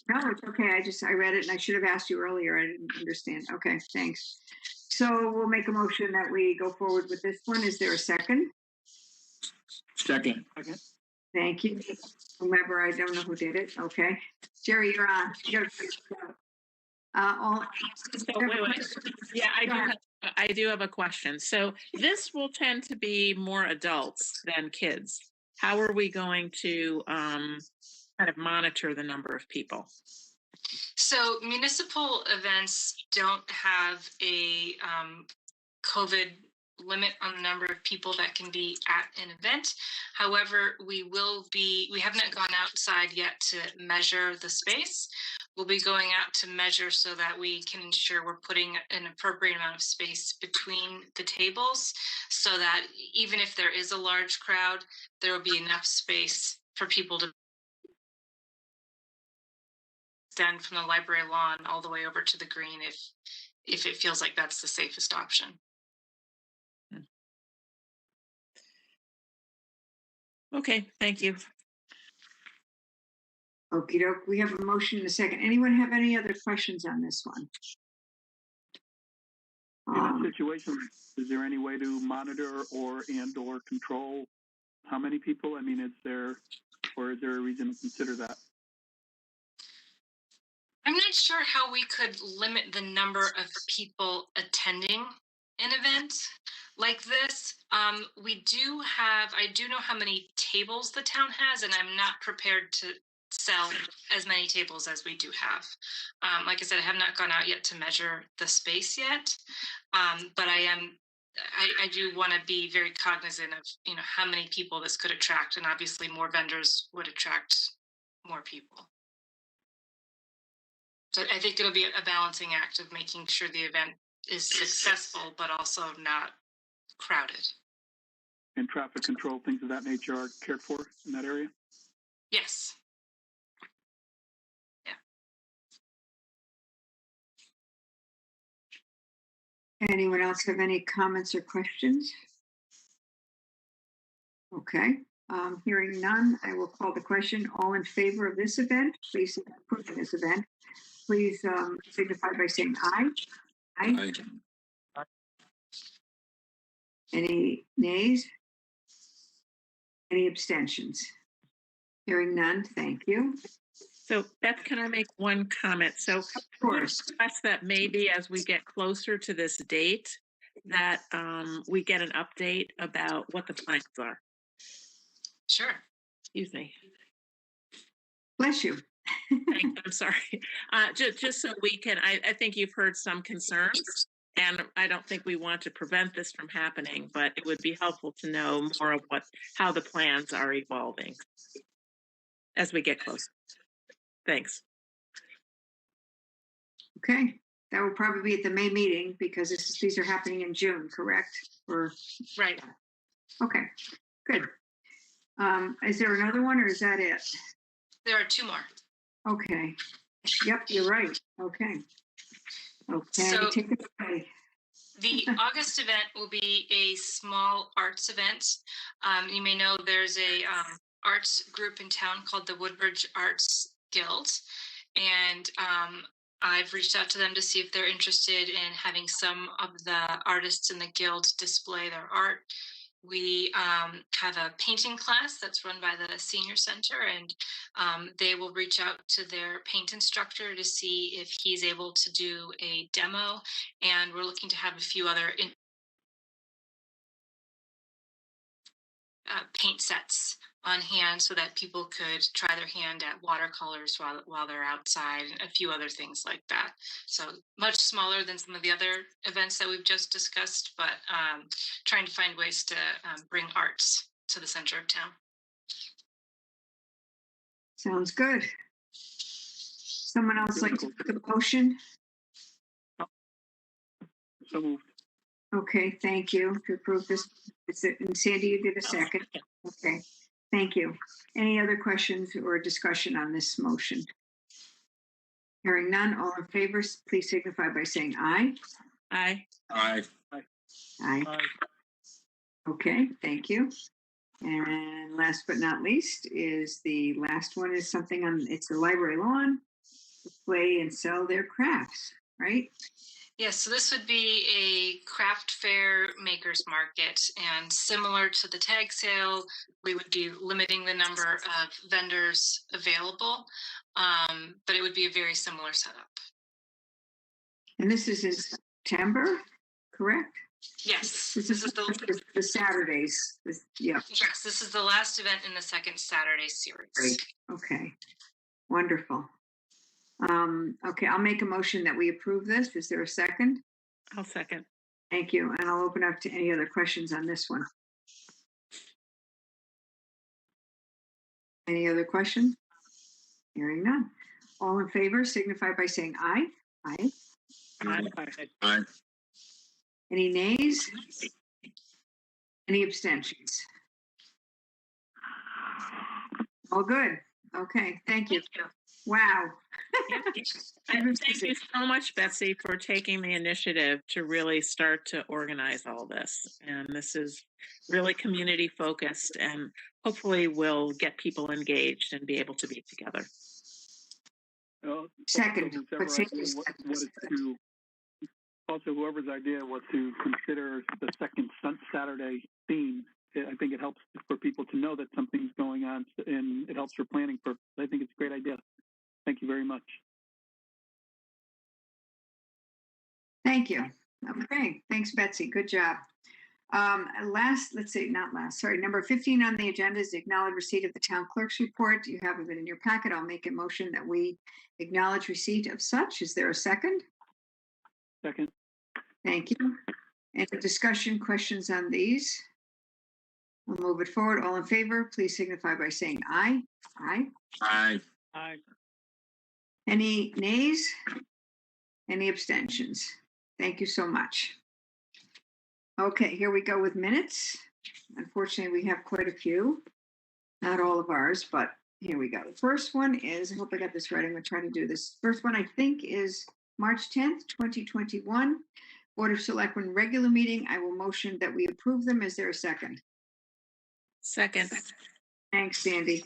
No, it's okay. I read it and I should have asked you earlier. I didn't understand. Okay, thanks. So we'll make a motion that we go forward with this one. Is there a second? Second. Okay. Thank you. Whomever, I don't know who did it. Okay. Jerry, you're on. Wait. Yeah, I do have a question. So this will tend to be more adults than kids. How are we going to kind of monitor the number of people? So municipal events don't have a COVID limit on the number of people that can be at an event. However, we haven't gone outside yet to measure the space. We'll be going out to measure so that we can ensure we're putting an appropriate amount of space between the tables, so that even if there is a large crowd, there will be enough space for people to extend from the library lawn all the way over to the green if it feels like that's the safest option. Okay, thank you. Okey doke, we have a motion and a second. Anyone have any other questions on this one? In that Um, situation, is there any way to monitor or control how many people? I mean, is there a reason to consider that? I'm not sure how we could limit the number of people attending an event like this. I do know how many tables the town has, and I'm not prepared to sell as many tables as we do have. Like I said, I have not gone out yet to measure the space yet, but I do want to be very cognizant of how many people this could attract, and obviously more vendors would attract more people. So I think it'll be a balancing act of making sure the event is successful, but also not crowded. And traffic control, things of that nature are cared for in that area? Yes. Anyone else have any comments or questions? Okay, hearing none, I will call the question. All in favor of this event, please approve this event. Please signify by saying aye. Aye. Aye. Any nays? Any abstentions? Hearing none, thank you. So Beth, can I make one comment? So Of course. request that maybe as we get closer to this date, that we get an update about what the plans are. Sure. Excuse me. Bless you. I'm sorry. Just so we can, I think you've heard some concerns, and I don't think we want to prevent this from happening, but it would be helpful to know more of how the plans are evolving as we get closer. Thanks. Okay, that will probably be at the May meeting because these are happening in June, correct? Or right. Okay, good. Is there another one or is that it? There are two more. Okay. Yep, you're right. Okay. Okay, So, take it away. The August event will be a small arts event. You may know there's a arts group in town called the Woodbridge Arts Guild, and I've reached out to them to see if they're interested in having some of the artists in the guild display their art. We have a painting class that's run by the senior center, and they will reach out to their paint instructor to see if he's able to do a demo. And we're looking to have a few other paint sets on hand so that people could try their hand at watercolors while they're outside, and a few other things like that. So much smaller than some of the other events that we've just discussed, but trying to find ways to bring arts to the center of town. Sounds good. Someone else like to make a motion? So moved. Okay, thank you to approve this. And Sandy, you did a second. Okay, thank you. Any other questions or discussion on this motion? Hearing none, all in favor, please signify by saying aye. Aye. Aye. Aye. Okay, thank you. And last but not least is the last one is something it's the library lawn, display and sell their crafts, right? Yes, so this would be a craft fair makers market, and similar to the tag sale, we would be limiting the number of vendors available, but it would be a very similar setup. And this is in September, correct? Yes, this is the Saturdays. Yeah. Yes, this is the last event in the second Saturday series. Great. Okay, wonderful. Okay, I'll make a motion that we approve this. Is there a second? I'll second. Thank you. And I'll open up to any other questions on this one. Any other questions? Hearing none. All in favor signify by saying aye. Aye. Aye. Aye. Any nays? Any abstentions? All good. Okay, thank you. Wow. And thank you so much, Betsy, for taking the initiative to really start to organize all this. And this is really community focused, and hopefully will get people engaged and be able to be together. Second, whoever's idea was to consider the second Saturday theme. I think it helps for people to know that something's going on, and it helps for planning purposes. I think it's a great idea. Thank you very much. Thank you. Okay, thanks, Betsy. Good job. Number 15 on the agenda is the acknowledge receipt of the town clerk's report. You have it in your packet. I'll make a motion that we acknowledge receipt of such. Is there a second? Second. Thank you. Any discussion, questions on these? We'll move it forward. All in favor, please signify by saying aye. Aye. Aye. Aye. Any nays? Any abstentions? Thank you so much. Okay, here we go with minutes. Unfortunately, we have quite a few. Not all of ours, but here we go. The first one is, I hope I got this right. I'm going to try to do this. First one, I think, is March 10th, 2021. Board of Selectmen regular meeting. I will motion that we approve them. Is there a second? Second. Thanks, Sandy.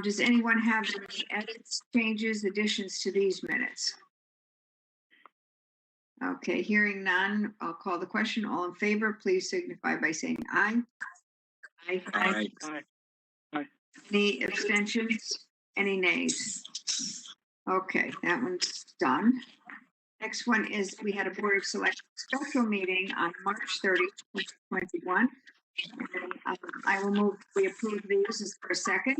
Does anyone have any edits, changes, additions to these minutes? Okay, hearing none, I'll call the question. All in favor, please signify by saying aye. Aye. Aye. Aye. Aye. Any abstentions? Any nays? Okay, that one's done. Next one is we had a Board of Selectmen special meeting on March 30th, 2021. I will move, we approve these. Is there a second?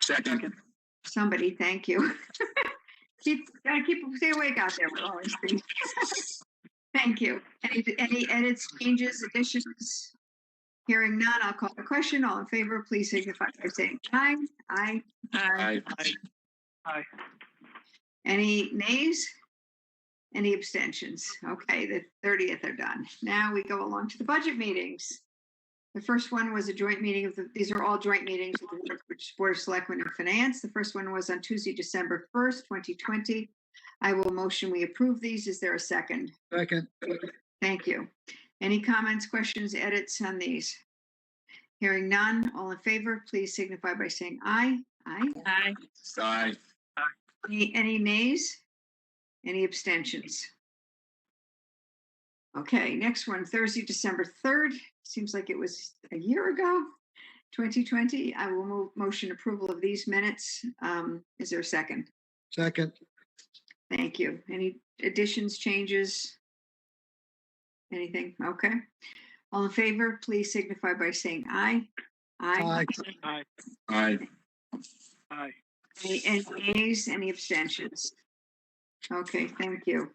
Second. Somebody, thank you. Gotta keep stay awake out there with all these things. Thank you. Any edits, changes, additions? Hearing none, I'll call the question. All in favor, please signify by saying aye. Aye. Aye. Aye. Aye. Any nays? Any abstentions? Okay, the 30th are done. Now we go along to the budget meetings. The first one was a joint meeting of these are all joint meetings of the Board of Selectmen and Finance. The first one was on Tuesday, December 1st, 2020. I will motion we approve these. Is there a second? Second. Thank you. Any comments, questions, edits on these? Hearing none, all in favor, please signify by saying aye. Aye. Aye. Aye. Any nays? Any abstentions? Okay, next one, Thursday, December 3rd. Seems like it was a year ago, 2020. I will move motion approval of these minutes. Is there a second? Second. Thank you. Any additions, changes? Anything? Okay. All in favor, please signify by saying aye. Aye. Aye. Aye. Aye. Any nays, any abstentions? Okay, thank you.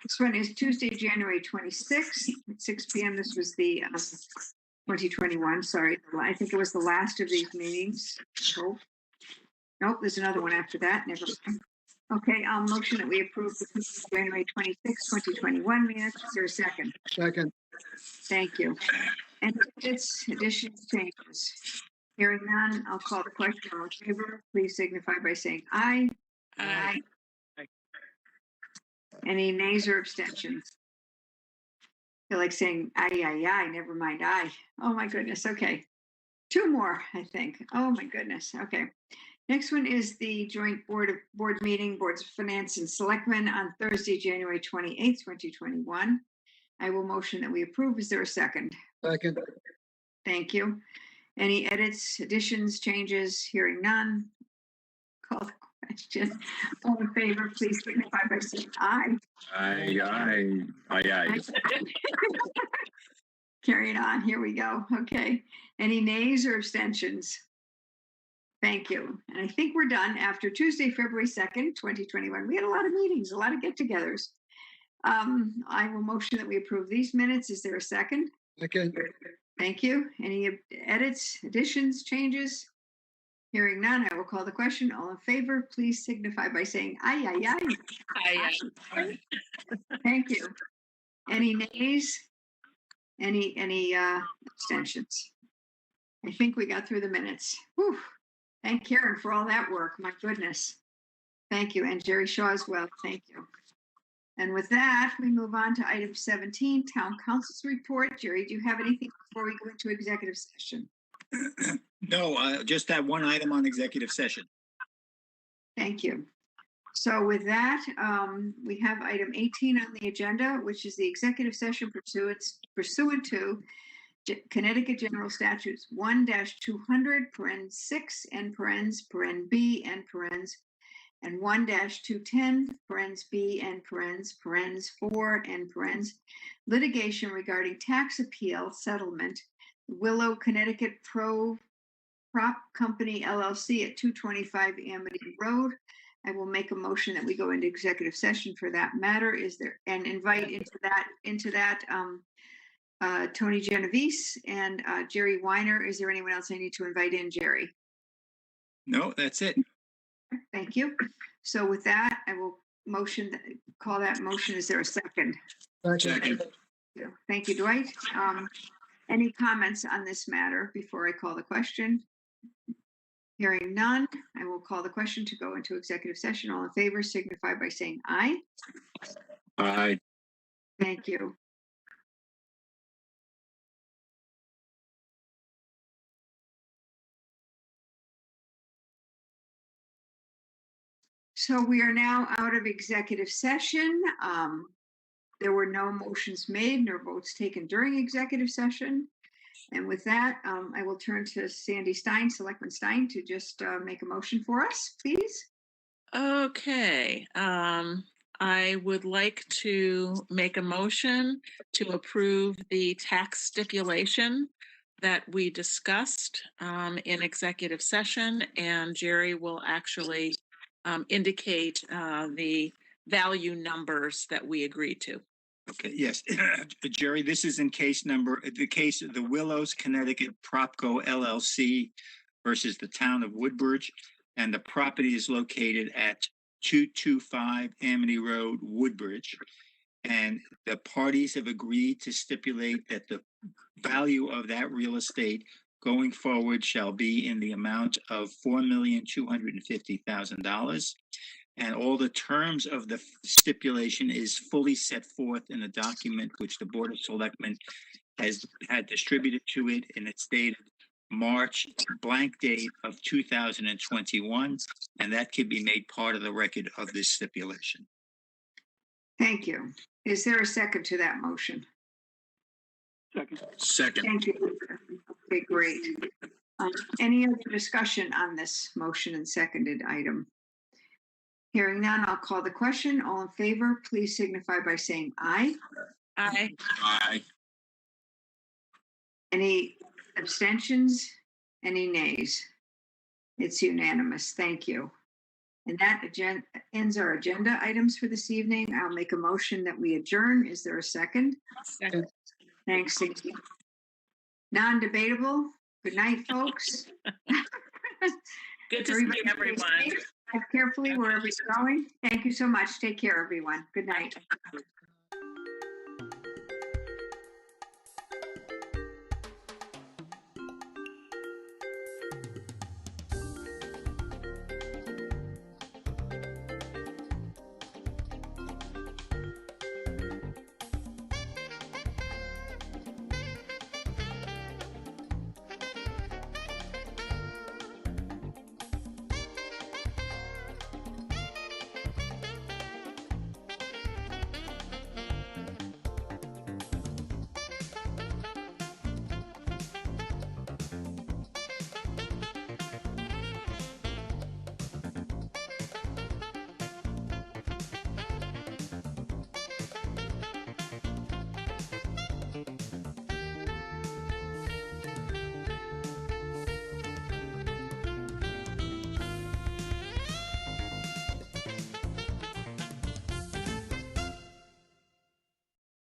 This one is Tuesday, January 26th at 6 p.m. This was the 2021, sorry. I think it was the last of these meetings. Hope. Nope, there's another one after that. Never mind. Okay, I'll motion that we approve the January 26th, 2021 minutes. Is there a second? Second. Thank you. And it's additions, changes. Hearing none, I'll call the question. All in favor, please signify by saying aye. Aye. Aye. Any nays or abstentions? I feel like saying aye, never mind aye. Oh my goodness, okay. Two more, I think. Oh my goodness, okay. Next one is the joint board meeting, Boards of Finance and Selectmen on Thursday, January 28th, 2021. I will motion that we approve. Is there a second? Second. Thank you. Any edits, additions, changes? Hearing none. Call the question. All in favor, please signify by saying aye. Aye. Aye. Aye. Aye. Carry it on. Here we go. Okay. Any nays or abstentions? Thank you. And I think we're done after Tuesday, February 2nd, 2021. We had a lot of meetings, a lot of get-togethers. I will motion that we approve these minutes. Is there a second? Second. Thank you. Any edits, additions, changes? Hearing none, I will call the question. All in favor, please signify by saying aye, aye, aye. Aye. Thank you. Any nays? Any abstentions? I think we got through the minutes. Whew. Thank Karen for all that work. My goodness. Thank you. And Jerry Shaw as well. Thank you. And with that, we move on to item 17, Town Council's report. Jerry, do you have anything before we go into executive session? No, just that one item on executive session. Thank you. So with that, we have item 18 on the agenda, which is the executive session pursuant to Connecticut General Statutes 1-200, paren 6 and parens, paren B and parens, and 1-210, parens B and parens, parens 4 and parens, litigation regarding tax appeal settlement, Willow, Connecticut Prop Company LLC at 225 Amity Road. I will make a motion that we go into executive session for that matter. Is there, and invite into that Tony Genovese and Jerry Weiner. Is there anyone else I need to invite in, Jerry? No, that's it. Thank you. So with that, I will call that motion. Is there a second? Second. Thank you, Dwight. Any comments on this matter before I call the question? Hearing none, I will call the question to go into executive session. All in favor signify by saying aye. Aye. Thank you. So we are now out of executive session. There were no motions made nor votes taken during executive session. And with that, I will turn to Sandy Stein, Selectman Stein, to just make a motion for us, please. Okay, I would like to make a motion to approve the tax stipulation that we discussed in executive session, and Jerry will actually indicate the value numbers that we agreed to. Okay, yes. Jerry, this is in the case of the Willows, Connecticut Propco LLC versus the town of Woodbridge. And the property is located at 225 Amity Road, Woodbridge. And the parties have agreed to stipulate that the value of that real estate going forward shall be in the amount of $4,250,000. And all the terms of the stipulation is fully set forth in a document which the Board of Selectmen had distributed to it, and it's dated March blank date of 2021, and that can be made part of the record of this stipulation. Thank you. Is there a second to that motion? Second. Thank you. Okay, great. Any other discussion on this motion and seconded item? Hearing none, I'll call the question. All in favor, please signify by saying aye. Aye. Aye. Any abstentions? Any nays? It's unanimous. Thank you. And that ends our agenda items for this evening. I'll make a motion that we adjourn. Is there a second? Second. Thanks, Cindy. Non-debatable. Good night, folks. Good to see everyone. Drive carefully wherever you're going. Thank you so much. Take care, everyone. Good night.